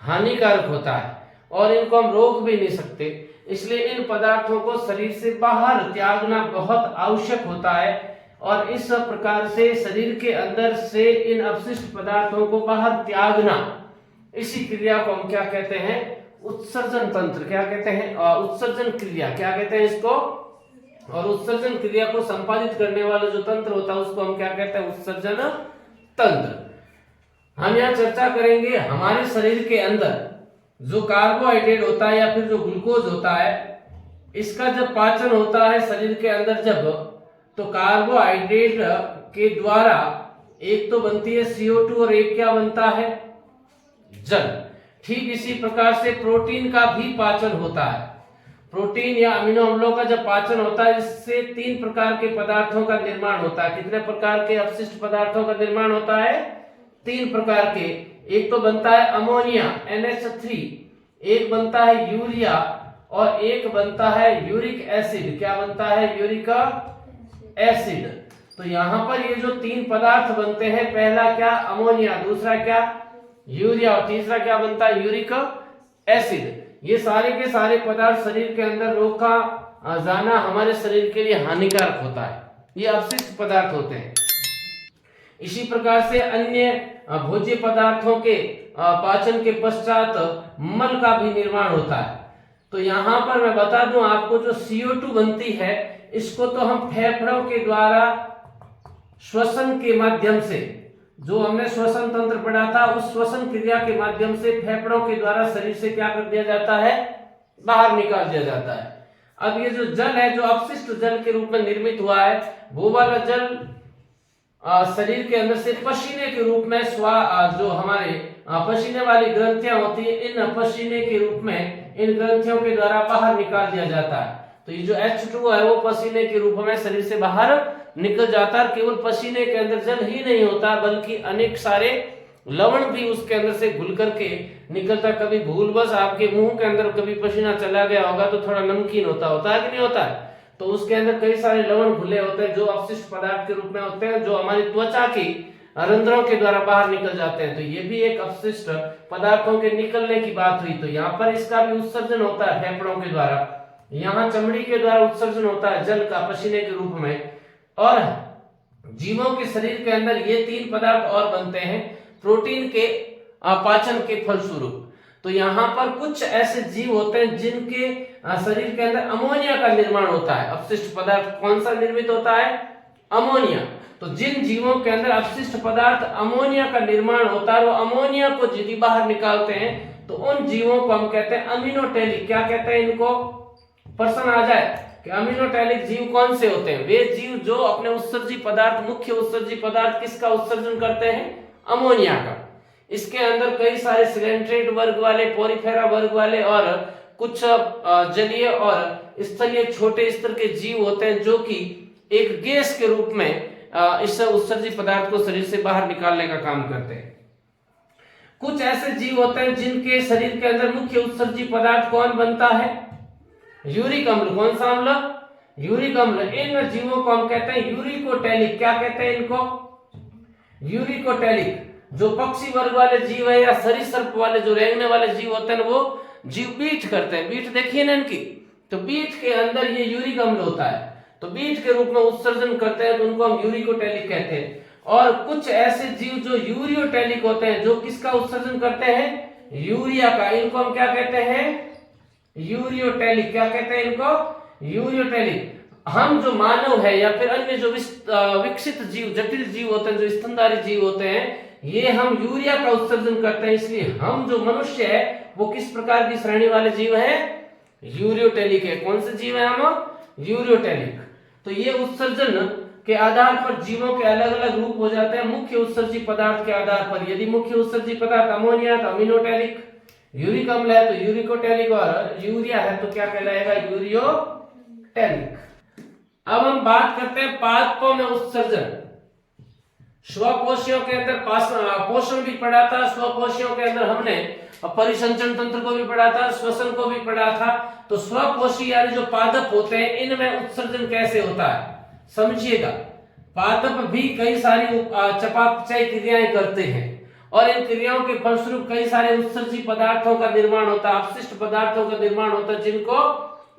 हानिकारक होता है और इनको हम रोक भी नहीं सकते, इसलिए इन पदार्थों को शरीर से बाहर त्यागना बहुत आवश्यक होता है। और इस प्रकार से शरीर के अंदर से इन अपशिष्ट पदार्थों को बाहर त्यागना, इसी क्रिया को हम क्या कहते हैं, उत्सर्जन तंत्र। क्या कहते हैं, उत्सर्जन क्रिया क्या कहते हैं इसको। और उत्सर्जन क्रिया को संपादित करने वाला जो तंत्र होता है उसको हम क्या कहते हैं, उत्सर्जन तंत्र। हम यहाँ चर्चा करेंगे हमारे शरीर के अंदर जो कार्बोहाइड्रेट होता है या फिर जो ग्लूकोज होता है, इसका जब पाचन होता है शरीर के अंदर जब, तो कार्बोहाइड्रेट के द्वारा एक तो बनती है CO2 और एक क्या बनता है, जल। ठीक इसी प्रकार से प्रोटीन का भी पाचन होता है। प्रोटीन या अमीनो अम्लों का जब पाचन होता है इससे 3 प्रकार के पदार्थों का निर्माण होता है। कितने प्रकार के अपशिष्ट पदार्थों का निर्माण होता है, 3 प्रकार के। एक तो बनता है अमोनिया NH3, एक बनता है यूरिया और एक बनता है यूरिक एसिड। क्या बनता है? Uric acid. तो यहां पर ये जो तीन पदार्थ बनते हैं, पहला क्या? अमोनिया, दूसरा क्या? यूरिया, और तीसरा क्या बनता है? Uric acid. ये सारे के सारे पदार्थ शरीर के अंदर रोका जाना हमारे शरीर के लिए हानिकारक होता है। ये अपशिष्ट पदार्थ होते हैं। इसी प्रकार से अन्य भोज्य पदार्थों के पाचन के पश्चात मल का भी निर्माण होता है। तो यहाँ पर मैं बता दूं आपको, जो CO2 बनती है, इसको तो हम फेफड़ों के द्वारा श्वसन के माध्यम से, जो हमने श्वसन तंत्र पढ़ा था, उस श्वसन क्रिया के माध्यम से फेफड़ों के द्वारा शरीर से क्या कर दिया जाता है? बाहर निकाल दिया जाता है। अब ये जो जल है, जो अपशिष्ट जल के रूप में निर्मित हुआ है, वो वाला जल शरीर के अंदर से पसीने के रूप में जो हमारे पसीने वाली ग्रंथियां होती है, इन पसीने के रूप में इन ग्रंथियों के द्वारा बाहर निकाल दिया जाता है। तो ये जो H2 है वो पसीने के रूप में शरीर से बाहर निकल जाता है। केवल पसीने के अंदर जल ही नहीं होता, बल्कि अनेक सारे लवण भी उसके अंदर से घुल करके निकलता। कभी भूलवश आपके मुंह के अंदर कभी पसीना चला गया होगा तो थोड़ा नमकीन होता है कि नहीं होता है? तो उसके अंदर कई सारे लवण घुले होते हैं, जो अपशिष्ट पदार्थ के रूप में होते हैं, जो हमारी त्वचा की रंध्रों के द्वारा बाहर निकल जाते हैं। तो ये भी एक अपशिष्ट पदार्थों के निकलने की बात हुई। तो यहाँ पर इसका भी उत्सर्जन होता है फेफड़ों के द्वारा। यहाँ चमड़ी के द्वारा उत्सर्जन होता है जल का पसीने के रूप में। और जीवों के शरीर के अंदर ये तीन पदार्थ और बनते हैं प्रोटीन के पाचन के फलस्वरूप। तो यहाँ पर कुछ ऐसे जीव होते हैं जिनके शरीर के अंदर अमोनिया का निर्माण होता है। अपशिष्ट पदार्थ कौन सा निर्मित होता है? अमोनिया। तो जिन जीवों के अंदर अपशिष्ट पदार्थ अमोनिया का निर्माण होता है, वो अमोनिया को यदि बाहर निकालते हैं तो उन जीवों को हम कहते हैं अमीनोटेलिक। क्या कहते हैं इनको? प्रश्न आ जाए कि अमीनोटेलिक जीव कौन से होते हैं? वे जीव जो अपने उत्सर्जी पदार्थ, मुख्य उत्सर्जी पदार्थ किसका उत्सर्जन करते हैं? अमोनिया का। इसके अंदर कई सारे सिलेंट्रेट वर्ग वाले, पोरिफेरा वर्ग वाले और कुछ जलीय और स्थलीय छोटे स्तर के जीव होते हैं, जो कि एक गैस के रूप में इस उत्सर्जी पदार्थ को शरीर से बाहर निकालने का काम करते हैं। कुछ ऐसे जीव होते हैं जिनके शरीर के अंदर मुख्य उत्सर्जी पदार्थ कौन बनता है? यूरिक अम्ल। कौन सा अम्ल? यूरिक अम्ल। इन जीवों को हम कहते हैं यूरिकोटेलिक। क्या कहते हैं इनको? यूरिकोटेलिक। जो पक्षी वर्ग वाले जीव है या सरीसृप वाले जो रेंगने वाले जीव होते हैं, वो जीव बीट करते हैं। बीट देखिए ना इनकी, तो बीट के अंदर ये यूरिक अम्ल होता है, तो बीट के रूप में उत्सर्जन करते हैं, तो उनको हम यूरिकोटेलिक कहते हैं। और कुछ ऐसे जीव जो यूरियोटेलिक होते हैं, जो किसका उत्सर्जन करते हैं? यूरिया का। इनको हम क्या कहते हैं? यूरियोटेलिक। क्या कहते हैं इनको? यूरियोटेलिक। हम जो मानव है या फिर अन्य जो विकसित जीव, जटिल जीव होते हैं, जो स्तनधारी जीव होते हैं, ये हम यूरिया का उत्सर्जन करते हैं। इसलिए हम जो मनुष्य है वो किस प्रकार की श्रेणी वाले जीव है? यूरियोटेलिक है। कौन से जीव है हम? यूरियोटेलिक। तो ये उत्सर्जन के आधार पर जीवों के अलग अलग रूप हो जाते हैं मुख्य उत्सर्जी पदार्थ के आधार पर। यदि मुख्य उत्सर्जी पदार्थ अमोनिया तो अमीनोटेलिक, यूरिक अम्ल है तो यूरिकोटेलिक, और यूरिया है तो क्या कहलाएगा? यूरियोटेलिक। अब हम बात करते हैं पादपों में उत्सर्जन। स्वपोषियों के अंदर पोषण भी पढ़ा था, स्वपोषियों के अंदर हमने परिसंचरण तंत्र को भी पढ़ा था, श्वसन को भी पढ़ा था। तो स्वपोषी यानी जो पादप होते हैं, इनमें उत्सर्जन कैसे होता है समझिएगा। पादप भी कई सारी चयापचय क्रियाएं करते हैं और इन क्रियाओं के फलस्वरूप कई सारे उत्सर्जी पदार्थों का निर्माण होता है, अपशिष्ट पदार्थों का निर्माण होता है, जिनको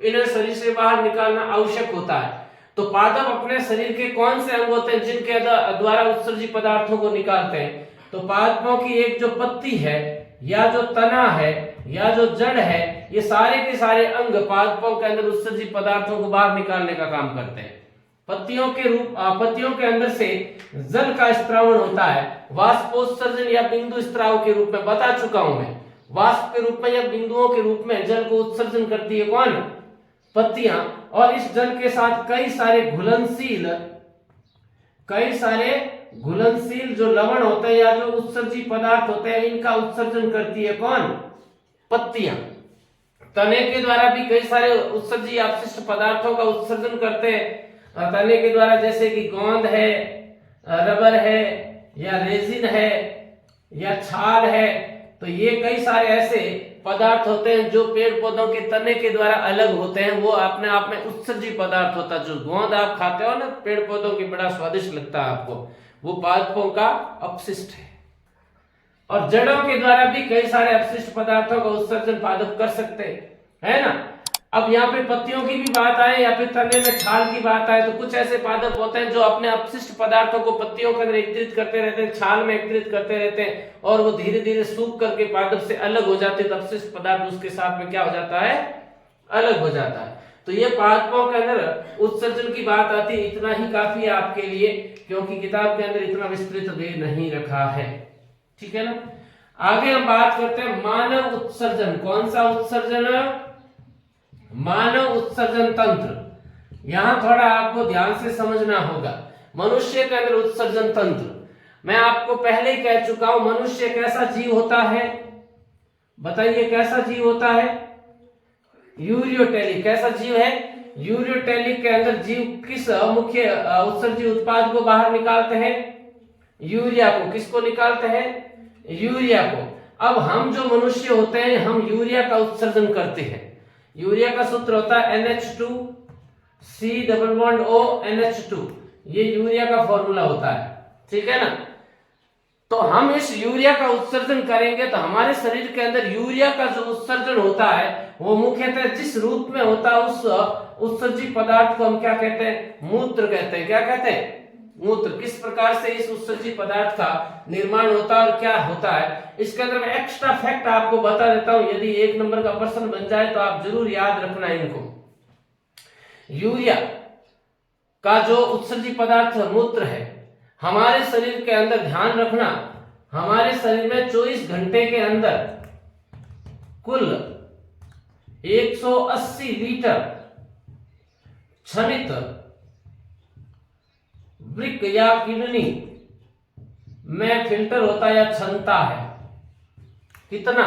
इन्हें शरीर से बाहर निकालना आवश्यक होता है। तो पादप अपने शरीर के कौन से अंग होते हैं जिनके द्वारा उत्सर्जी पदार्थों को निकालते हैं? तो पादपों की एक जो पत्ती है या जो तना है या जो जड़ है, ये सारे के सारे अंग पादपों के अंदर उत्सर्जी पदार्थों को बाहर निकालने का काम करते हैं। पत्तियों के अंदर से जल का स्त्रावण होता है, वाष्पोत्सर्जन या बिंदु स्त्राव के रूप में बता चुका हूं मैं। वाष्प के रूप में या बिंदुओं के रूप में जल को उत्सर्जन करती है कौन? पत्तियां। और इस जल के साथ कई सारे घुलनशील जो लवण होते हैं या जो उत्सर्जी पदार्थ होते हैं, इनका उत्सर्जन करती है कौन? पत्तियां। तने के द्वारा भी कई सारे उत्सर्जी अपशिष्ट पदार्थों का उत्सर्जन करते हैं तने के द्वारा, जैसे कि गोंद है, रबर है या रेजिन है या छाल है। तो ये कई सारे ऐसे पदार्थ होते हैं जो पेड़ पौधों के तने के द्वारा अलग होते हैं, वो अपने आप में उत्सर्जी पदार्थ होता है। जो गोंद आप खाते हो ना पेड़ पौधों की, बड़ा स्वादिष्ट लगता है आपको, वो पादपों का अपशिष्ट है। और जड़ों के द्वारा भी कई सारे अपशिष्ट पदार्थों का उत्सर्जन पादप कर सकते हैं, है ना। अब यहाँ पे पत्तियों की भी बात आए या फिर तने में छाल की बात आए, तो कुछ ऐसे पादप होते हैं जो अपने अपशिष्ट पदार्थों को पत्तियों के अंदर एकत्रित करते रहते हैं, छाल में एकत्रित करते रहते हैं, और वो धीरे धीरे सूख करके पादप से अलग हो जाते हैं, तो अपशिष्ट पदार्थ उसके साथ में क्या हो जाता है, अलग हो जाता है। तो ये पादपों के अंदर उत्सर्जन की बात आती है। इतना ही काफी है आपके लिए, क्योंकि किताब के अंदर इतना विस्तृत दे नहीं रखा है, ठीक है ना। आगे हम बात करते हैं मानव उत्सर्जन। कौन सा उत्सर्जन? मानव उत्सर्जन तंत्र। यहां थोड़ा आपको ध्यान से समझना होगा। मनुष्य के अंदर उत्सर्जन तंत्र, मैं आपको पहले ही कह चुका हूं, मनुष्य कैसा जीव होता है, बताइए कैसा जीव होता है? यूरियोटेलिक। कैसा जीव है? यूरियोटेलिक के अंदर जीव किस मुख्य उत्सर्जी उत्पाद को बाहर निकालते हैं? यूरिया को। किसको निकालते हैं? यूरिया को। अब हम जो मनुष्य होते हैं, हम यूरिया का उत्सर्जन करते हैं। यूरिया का सूत्र होता है NH2 C double bond O NH2, ये यूरिया का फॉर्मूला होता है, ठीक है ना। तो हम इस यूरिया का उत्सर्जन करेंगे, तो हमारे शरीर के अंदर यूरिया का जो उत्सर्जन होता है वो मुख्यतः जिस रूप में होता है, उस उत्सर्जी पदार्थ को हम क्या कहते हैं? मूत्र कहते हैं। क्या कहते हैं? मूत्र। किस प्रकार से इस उत्सर्जी पदार्थ का निर्माण होता है और क्या होता है, इसके अंदर मैं एक्स्ट्रा फैक्ट आपको बता देता हूं। यदि 1 नंबर का प्रश्न बन जाए तो आप जरूर याद रखना इनको। यूरिया का जो उत्सर्जी पदार्थ मूत्र है, हमारे शरीर के अंदर ध्यान रखना, हमारे शरीर में 24 घंटे के अंदर कुल 180 लीटर क्षनित वृक्क या किडनी में फिल्टर होता है या क्षमता है। कितना?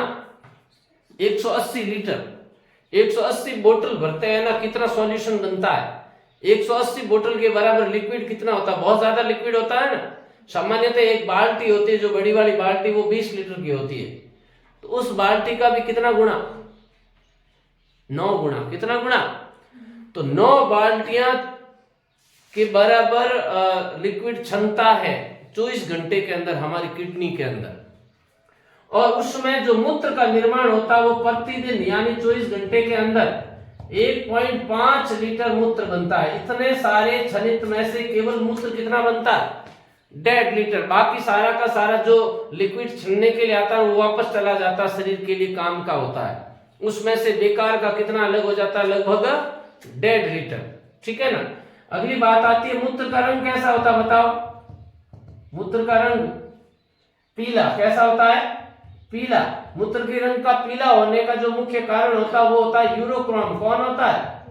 180 लीटर। 180 बोतल भरते हैं ना, कितना सॉल्यूशन बनता है? 180 बोतल के बराबर लिक्विड कितना होता है? बहुत ज्यादा लिक्विड होता है ना। सामान्यतः एक बाल्टी होती है, जो बड़ी वाली बाल्टी, वो 20 लीटर की होती है, तो उस बाल्टी का भी कितना गुना? 9 गुना। कितना गुना? तो 9 बाल्टियां के बराबर लिक्विड क्षमता है 24 घंटे के अंदर हमारी किडनी के अंदर। और उसमें जो मूत्र का निर्माण होता है वो प्रतिदिन यानी 24 घंटे के अंदर 1.5 लीटर मूत्र बनता है। इतने सारे क्षनित में से केवल मूत्र कितना बनता है? 1.5 लीटर। बाकी सारा का सारा जो लिक्विड छीनने के लिए आता है वो वापस चला जाता है, शरीर के लिए काम का होता है। उसमें से बेकार का कितना अलग हो जाता है? लगभग 1.5 लीटर, ठीक है ना। अगली बात आती है मूत्र का रंग कैसा होता है, बताओ? मूत्र का रंग पीला। कैसा होता है? पीला। मूत्र के रंग का पीला होने का जो मुख्य कारण होता है वो होता है यूरोक्रोम। कौन होता है?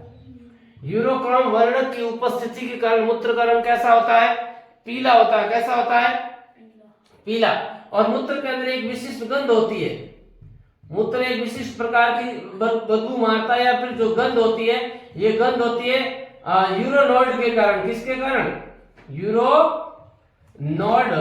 यूरोक्रोम वर्ण की उपस्थिति के कारण मूत्र का रंग कैसा होता है? पीला होता है। कैसा होता है? पीला। और मूत्र के अंदर एक विशिष्ट गंध होती है। मूत्र एक विशिष्ट प्रकार की बदबू मारता है, या फिर जो गंध होती है, ये गंध होती है यूरोनॉइड के कारण। किसके कारण? यूरोनॉइड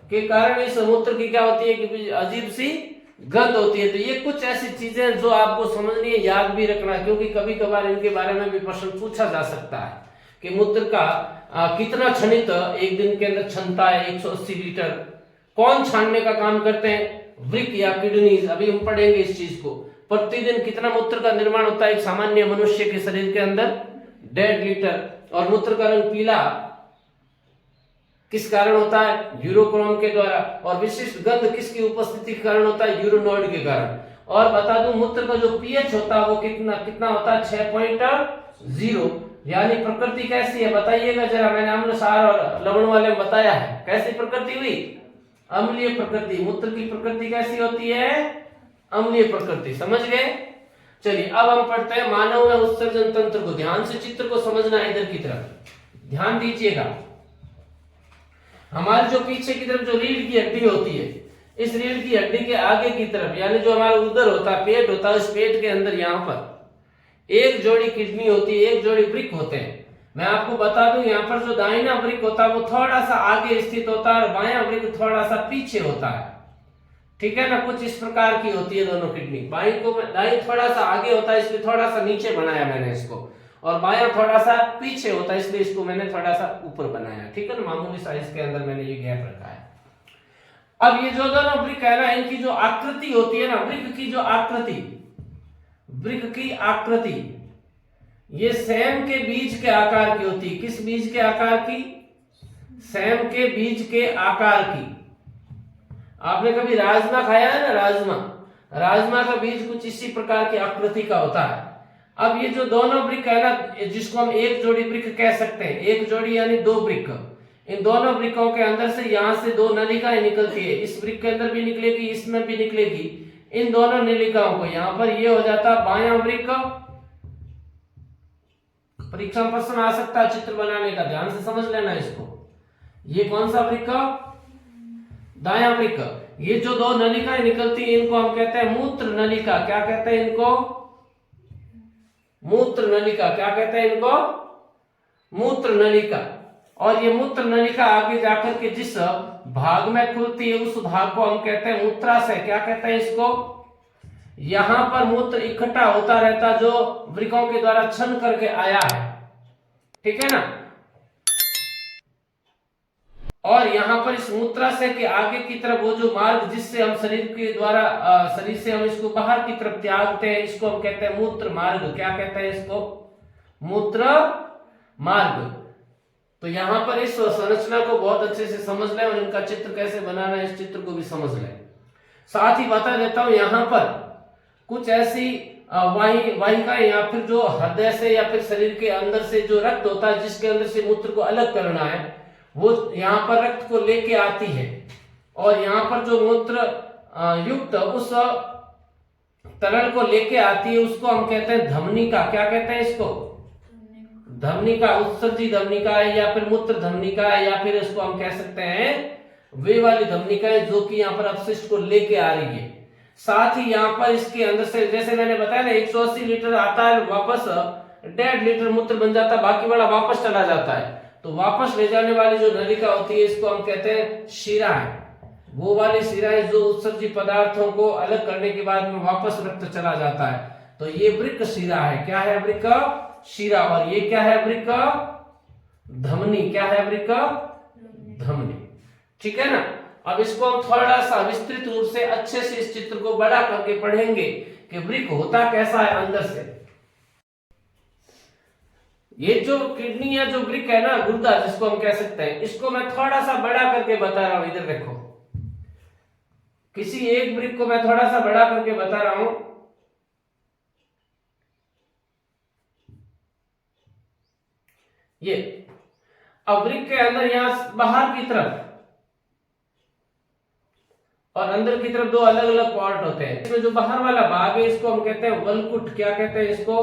के कारण इस मूत्र की क्या होती है कि अजीब सी गंध होती है। तो ये कुछ ऐसी चीजें जो आपको समझनी है, याद भी रखना, क्योंकि कभी कभार इनके बारे में भी प्रश्न पूछा जा सकता है कि मूत्र का कितना क्षणित एक दिन के अंदर क्षमता है 180 लीटर। कौन छानने का काम करते हैं? वृक्क या किडनीज। अभी हम पढ़ेंगे इस चीज को। प्रतिदिन कितना मूत्र का निर्माण होता है एक सामान्य मनुष्य के शरीर के अंदर? 1.5 लीटर। और मूत्र का रंग पीला किस कारण होता है? यूरोक्रोम के द्वारा। और विशिष्ट गंध किसकी उपस्थिति के कारण होता है? यूरोनॉइड के कारण। और बता दूं मूत्र का जो पीएच होता है वो कितना होता है? 6.0। यानी प्रकृति कैसी है बताइएगा जरा। मैंने अम्ल क्षार और लवण वाले में बताया है कैसी प्रकृति हुई? अम्लीय प्रकृति। मूत्र की प्रकृति कैसी होती है? अम्लीय प्रकृति। समझ गए? चलिए अब हम पढ़ते हैं मानव में उत्सर्जन तंत्र को। ध्यान से चित्र को समझना है, इधर की तरफ ध्यान दीजिएगा। हमारे जो पीछे की तरफ जो रीढ़ की हड्डी होती है, इस रीढ़ की हड्डी के आगे की तरफ यानी जो हमारा उदर होता है, पेट होता है, उस पेट के अंदर यहाँ पर एक जोड़ी किडनी होती है, एक जोड़ी वृक्क होते हैं। मैं आपको बता दूं यहाँ पर जो दाहिना वृक्क होता है वो थोड़ा सा आगे स्थित होता है और बायां वृक्क थोड़ा सा पीछे होता है। ठीक है ना। कुछ इस प्रकार की होती है दोनों किडनी। दाई थोड़ा सा आगे होता है, इसलिए थोड़ा सा नीचे बनाया मैंने इसको, और बायां थोड़ा सा पीछे होता है, इसलिए इसको मैंने थोड़ा सा ऊपर बनाया। ठीक है ना, मामूली साइज के अंदर मैंने ये गैप रखा है। अब ये जो दोनों वृक्क है ना, इनकी जो आकृति होती है ना, वृक्क की जो आकृति, वृक्क की आकृति ये सेम के बीज के आकार की होती है। किस बीज के आकार की? सेम के बीज के आकार की। आपने कभी राजमा खाया है ना? राजमा का बीज कुछ इसी प्रकार की आकृति का होता है। अब ये जो दोनों वृक्क है ना, जिसको हम एक जोड़ी वृक्क कह सकते हैं, एक जोड़ी यानी दो वृक्क, इन दोनों वृक्कों के अंदर से यहां से दो नलिकाएं निकलती है। इस वृक्क के अंदर भी निकलेगी, इसमें भी निकलेगी। इन दोनों नलिकाओं को यहां पर ये हो जाता है बायां वृक्क। परीक्षा में प्रश्न आ सकता है चित्र बनाने का, ध्यान से समझ लेना इसको। ये कौन सा वृक्क? दायां वृक्क। ये जो दो नलिकाएं निकलती है इनको हम कहते हैं मूत्र नलिका। क्या कहते हैं इनको? मूत्र नलिका। क्या कहते हैं इनको? मूत्र नलिका। और ये मूत्र नलिका आगे जाकर के जिस भाग में खुलती है उस भाग को हम कहते हैं मूत्राशय। क्या कहते हैं इसको? यहां पर मूत्र इकट्ठा होता रहता जो वृक्कों के द्वारा छन करके आया है। ठीक है ना। और यहां पर इस मूत्राशय के आगे की तरफ वो जो मार्ग जिससे हम शरीर के द्वारा शरीर से हम इसको बाहर की तरफ त्यागते हैं, इसको हम कहते हैं मूत्र मार्ग। क्या कहते हैं इसको? मूत्र मार्ग। तो यहां पर इस संरचना को बहुत अच्छे से समझ लें और इनका चित्र कैसे बनाना है इस चित्र को भी समझ लें। साथ ही बता देता हूं यहां पर कुछ ऐसी वाहिका या फिर जो हृदय से या फिर शरीर के अंदर से जो रक्त होता है जिसके अंदर से मूत्र को अलग करना है, वो यहाँ पर रक्त को लेके आती है। और यहाँ पर जो मूत्र युक्त उस तरल को लेके आती है उसको हम कहते हैं धमनिका। क्या कहते हैं इसको? धमनिका। उत्सर्जी धमनिका है या फिर मूत्र धमनिका है, या फिर इसको हम कह सकते हैं वे वाली धमनिका है जो कि यहाँ पर अपशिष्ट को लेके आ रही है। साथ ही यहाँ पर इसके अंदर से जैसे मैंने बताया ना 180 लीटर आता है, वापस 1.5 लीटर मूत्र बन जाता है, बाकी वाला वापस चला जाता है। तो वापस ले जाने वाली जो नलिका होती है इसको हम कहते हैं शिरा है। वो वाली शिरा है जो उत्सर्जी पदार्थों को अलग करने के बाद में वापस रक्त चला जाता है। तो ये वृक्क शिरा है। क्या है? वृक्क शिरा। और ये क्या है? वृक्क धमनी। क्या है? वृक्क धमनी। ठीक है ना। अब इसको हम थोड़ा सा विस्तृत रूप से अच्छे से इस चित्र को बड़ा करके पढ़ेंगे कि वृक्क होता कैसा है अंदर से। ये जो किडनी है, जो वृक्क है ना, गुर्दा जिसको हम कह सकते हैं, इसको मैं थोड़ा सा बड़ा करके बता रहा हूं। इधर देखो, किसी एक वृक्क को मैं थोड़ा सा बड़ा करके बता रहा हूं। ये अब वृक्क के अंदर यहां बाहर की तरफ और अंदर की तरफ दो अलग अलग पार्ट होते हैं। इसमें जो बाहर वाला भाग है इसको हम कहते हैं वलकुट। क्या कहते हैं इसको?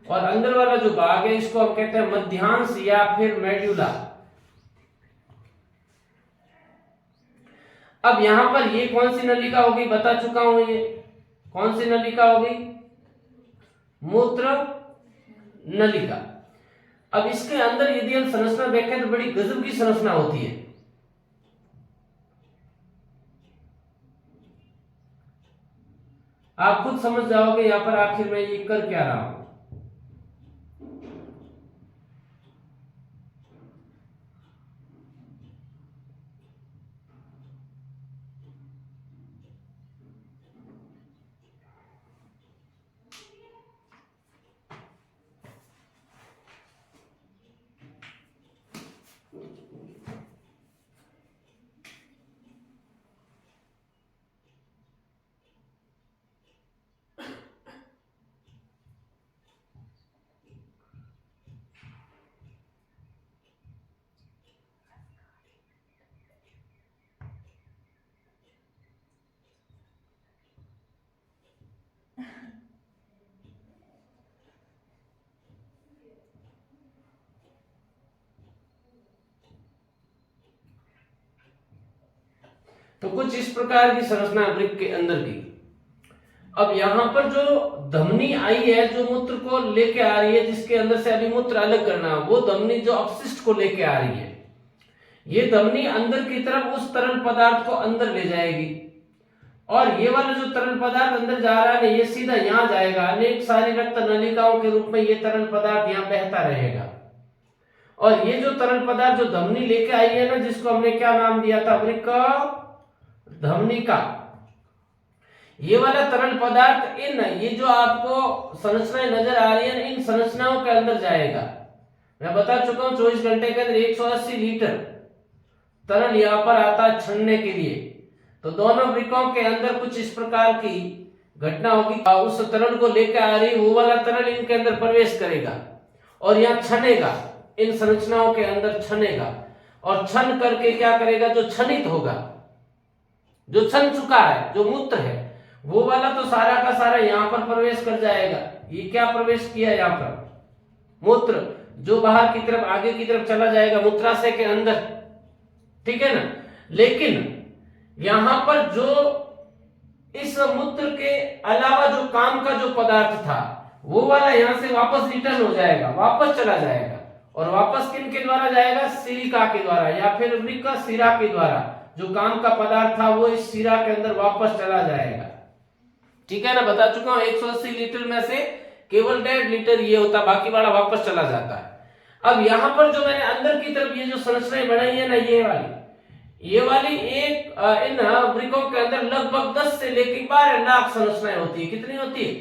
और अंदर वाला जो भाग है इसको हम कहते हैं मध्यांश या फिर मेड्यूला। अब यहां पर ये कौन सी नलिका होगी? बता चुका हूं। ये कौन सी नलिका होगी? मूत्र नलिका। अब इसके अंदर यदि हम संरचना देखें तो बड़ी गजब की संरचना होती है। आप खुद समझ जाओगे यहां पर आखिर में ये कर क्या रहा हूं। तो कुछ इस प्रकार की संरचना है वृक्क के अंदर की। अब यहां पर जो धमनी आई है जो मूत्र को लेके आ रही है, जिसके अंदर से अभी मूत्र अलग करना है, वो धमनी जो अपशिष्ट को लेके आ रही है, ये धमनी अंदर की तरफ उस तरल पदार्थ को अंदर ले जाएगी। और ये वाला जो तरल पदार्थ अंदर जा रहा है ये सीधा यहाँ जाएगा, अनेक सारी रक्त नलिकाओं के रूप में ये तरल पदार्थ यहाँ बहता रहेगा। और ये जो तरल पदार्थ जो धमनी लेके आई है ना, जिसको हमने क्या नाम दिया था, वृक्क धमनिका, ये वाला तरल पदार्थ इन ये जो आपको संरचनाएं नजर आ रही है इन संरचनाओं के अंदर जाएगा। मैं बता चुका हूं 24 घंटे के अंदर 180 लीटर तरल यहाँ पर आता है छनने के लिए। तो दोनों वृक्कों के अंदर कुछ इस प्रकार की घटना होगी, उस तरल को लेकर आ रही वो वाला तरल इनके अंदर प्रवेश करेगा और यहाँ छनेगा, इन संरचनाओं के अंदर छनेगा और छन करके क्या करेगा, जो छनित होगा, जो छन चुका है, जो मूत्र है, वो वाला तो सारा का सारा यहाँ पर प्रवेश कर जाएगा। ये क्या प्रवेश किया यहाँ पर, मूत्र, जो बाहर की तरफ आगे की तरफ चला जाएगा मूत्राशय के अंदर, ठीक है ना। लेकिन यहां पर जो इस मूत्र के अलावा जो काम का जो पदार्थ था वो वाला यहां से वापस रिटर्न हो जाएगा, वापस चला जाएगा। और वापस किन के द्वारा जाएगा, सिलिका के द्वारा या फिर वृक्क सिरा के द्वारा। जो काम का पदार्थ था वो इस सिरा के अंदर वापस चला जाएगा, ठीक है ना। बता चुका हूं 180 लीटर में से केवल 1.5 लीटर ये होता, बाकी वाला वापस चला जाता है। अब यहां पर जो मैंने अंदर की तरफ ये जो संरचनाएं बनाई है ना, ये वाली एक इन वृक्कों के अंदर लगभग 10 से लेकर 12 लाख संरचनाएं होती है। कितनी होती है,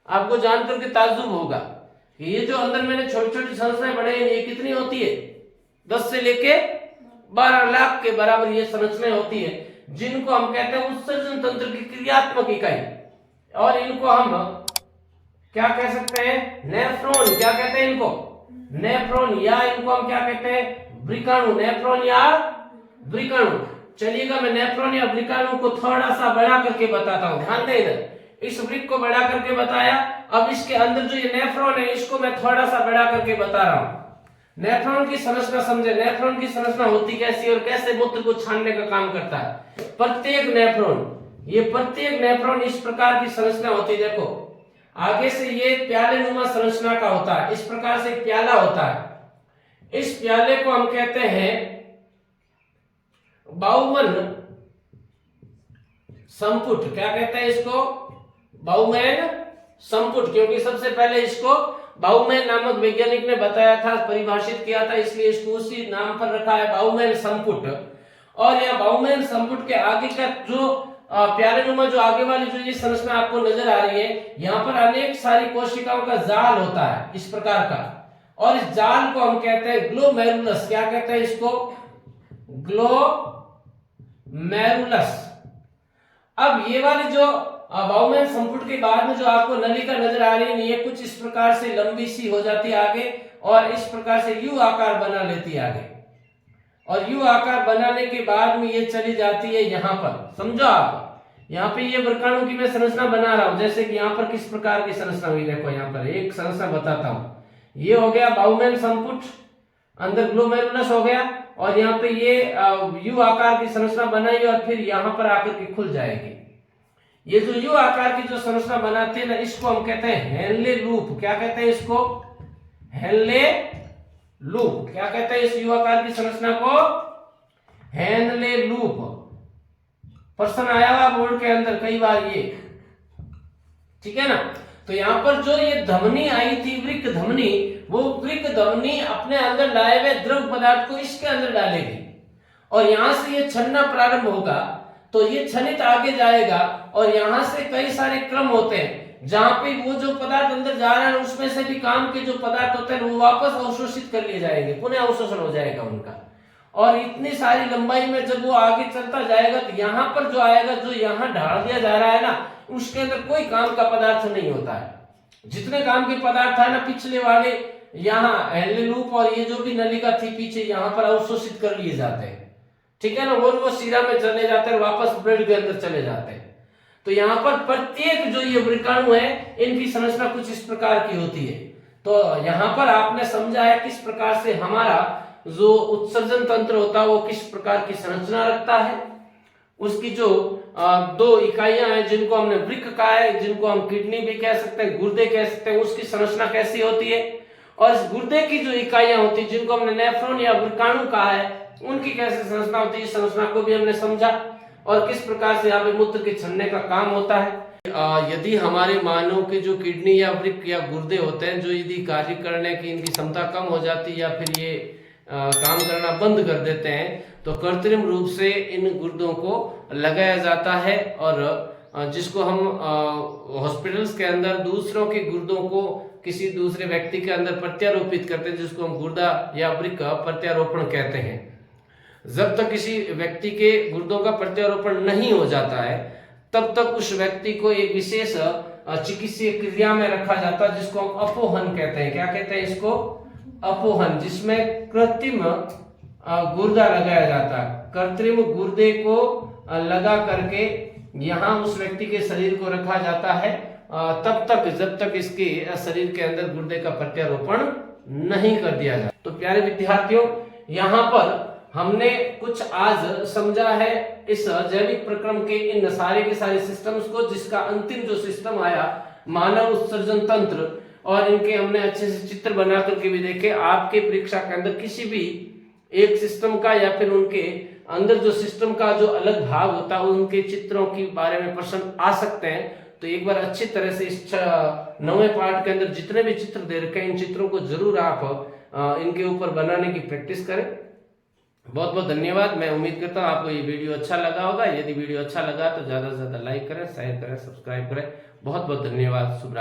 आपको जानकर के ताज्जुब होगा कि ये जो अंदर मैंने छोटी छोटी संरचनाएं बनाई है ये कितनी होती है, 10 से लेके 12 लाख के बराबर ये संरचनाएं होती है, जिनको हम कहते हैं उत्सर्जन तंत्र की क्रियात्मक इकाई। और इनको हम क्या कह सकते हैं, नेफ्रॉन। क्या कहते हैं इनको, नेफ्रॉन, या इनको हम क्या कहते हैं, वृकाणु। नेफ्रॉन या वृकाणु। चलिएगा मैं नेफ्रॉन या वृकाणु को थोड़ा सा बड़ा करके बताता हूं, ध्यान दें इधर। इस वृक्क को बड़ा करके बताया, अब इसके अंदर जो ये नेफ्रॉन है इसको मैं थोड़ा सा बड़ा करके बता रहा हूं। नेफ्रॉन की संरचना समझे, नेफ्रॉन की संरचना होती कैसी और कैसे मूत्र को छानने का काम करता है। प्रत्येक नेफ्रॉन, ये प्रत्येक नेफ्रॉन इस प्रकार की संरचना होती है। देखो आगे से ये प्याले नुमा संरचना का होता है, इस प्रकार से एक प्याला होता है। इस प्याले को हम कहते हैं बाउमन संपुट। क्या कहते हैं इसको, बाउमैन संपुट, क्योंकि सबसे पहले इसको बाउमैन नामक वैज्ञानिक ने बताया था, परिभाषित किया था, इसलिए इसको उसी नाम पर रखा है, बाउमैन संपुट। और यह बाउमैन संपुट के आगे का जो प्याले नुमा जो आगे वाली जो ये संरचना आपको नजर आ रही है, यहाँ पर अनेक सारी कोशिकाओं का जाल होता है इस प्रकार का, और इस जाल को हम कहते हैं ग्लोमेरुलस। क्या कहते हैं इसको, ग्लोमेरुलस। अब ये वाली जो बाउमैन संपुट के बाद में जो आपको नलिका नजर आ रही है, ये कुछ इस प्रकार से लंबी सी हो जाती है आगे, और इस प्रकार से यू आकार बना लेती है आगे, और यू आकार बनाने के बाद में ये चली जाती है यहाँ पर। समझो आप, यहाँ पे ये वृकाणु की मैं संरचना बना रहा हूं, जैसे कि यहाँ पर किस प्रकार की संरचना हुई, देखो यहाँ पर एक संरचना बताता हूं। ये हो गया बाउमैन संपुट, अंदर ग्लोमेरुलस हो गया, और यहाँ पे ये यू आकार की संरचना बनाई और फिर यहाँ पर आकर के खुल जाएगी। ये जो यू आकार की जो संरचना बनाते हैं ना, इसको हम कहते हैं हेनले लूप। क्या कहते हैं इसको, हेनले लूप। क्या कहते हैं इस यू आकार की संरचना को, हेनले लूप। प्रश्न आया हुआ बोर्ड के अंदर कई बार ये, ठीक है ना। तो यहाँ पर जो ये धमनी आई थी, वृक्क धमनी, वो वृक्क धमनी अपने अंदर लाए हुए द्रव पदार्थ को इसके अंदर डालेगी, और यहां से ये छनना प्रारंभ होगा, तो ये छनित आगे जाएगा, और यहां से कई सारे क्रम होते हैं जहां पे वो जो पदार्थ अंदर जा रहा है उसमें से भी काम के जो पदार्थ होते हैं वो वापस अवशोषित कर लिए जाएंगे, पुनः अवशोषण हो जाएगा उनका। और इतनी सारी लंबाई में जब वो आगे चलता जाएगा, तो यहाँ पर जो आएगा, जो यहाँ ढाल दिया जा रहा है ना, उसके अंदर कोई काम का पदार्थ नहीं होता है। जितने काम के पदार्थ है ना, पिछले वाले यहाँ हेनले लूप और ये जो भी नलिका थी पीछे, यहाँ पर अवशोषित कर लिए जाते हैं, ठीक है ना। वो सिरा में चले जाते हैं, वापस ब्लड के अंदर चले जाते हैं। तो यहाँ पर प्रत्येक जो ये वृकाणु है, इनकी संरचना कुछ इस प्रकार की होती है। तो यहाँ पर आपने समझा है किस प्रकार से हमारा जो उत्सर्जन तंत्र होता है वो किस प्रकार की संरचना रखता है। उसकी जो दो इकाइयां हैं, जिनको हमने वृक्क कहा है, जिनको हम किडनी भी कह सकते हैं, गुर्दे कह सकते हैं, उसकी संरचना कैसी होती है। और इस गुर्दे की जो इकाइयां होती है, जिनको हमने नेफ्रॉन या वृकाणु कहा है, उनकी कैसे संरचना होती है, इस संरचना को भी हमने समझा। और किस प्रकार से यहाँ पे मूत्र के छनने का काम होता है। यदि हमारे मानव के जो किडनी या वृक्क या गुर्दे होते हैं, जो यदि कार्य करने की इनकी क्षमता कम हो जाती है या फिर ये काम करना बंद कर देते हैं, तो कृत्रिम रूप से इन गुर्दों को लगाया जाता है और जिसको हम हॉस्पिटल्स के अंदर दूसरों के गुर्दों को किसी दूसरे व्यक्ति के अंदर प्रत्यारोपित करते हैं, जिसको हम गुर्दा या वृक्क प्रत्यारोपण कहते हैं। जब तक किसी व्यक्ति के गुर्दों का प्रत्यारोपण नहीं हो जाता है, तब तक उस व्यक्ति को एक विशेष चिकित्सीय क्रिया में रखा जाता है, जिसको हम अपोहन कहते हैं। क्या कहते हैं इसको? अपोहन, जिसमें कृत्रिम गुर्दा लगाया जाता है। कृत्रिम गुर्दे को लगा करके यहाँ उस व्यक्ति के शरीर को रखा जाता है तब तक जब तक इसके शरीर के अंदर गुर्दे का प्रत्यारोपण नहीं कर दिया जाए। तो प्यारे विद्यार्थियों, यहाँ पर हमने कुछ आज समझा है इस जैविक प्रक्रम के इन सारे के सारे सिस्टम्स को, जिसका अंतिम जो सिस्टम आया मानव उत्सर्जन तंत्र, और इनके हमने अच्छे से चित्र बना करके भी देखे। आपके परीक्षा के अंदर किसी भी एक सिस्टम का या फिर उनके अंदर जो सिस्टम का जो अलग भाग होता है, उनके चित्रों के बारे में प्रश्न आ सकते हैं। तो एक बार अच्छी तरह से इस 9वें पार्ट के अंदर जितने भी चित्र दे रखे हैं, इन चित्रों को जरूर आप इनके ऊपर बनाने की प्रैक्टिस करें। बहुत बहुत धन्यवाद। मैं उम्मीद करता हूँ आपको ये वीडियो अच्छा लगा होगा। यदि वीडियो अच्छा लगा तो ज्यादा से ज्यादा लाइक करें, शेयर करें, सब्सक्राइब करें। बहुत बहुत धन्यवाद। शुभ रात्रि।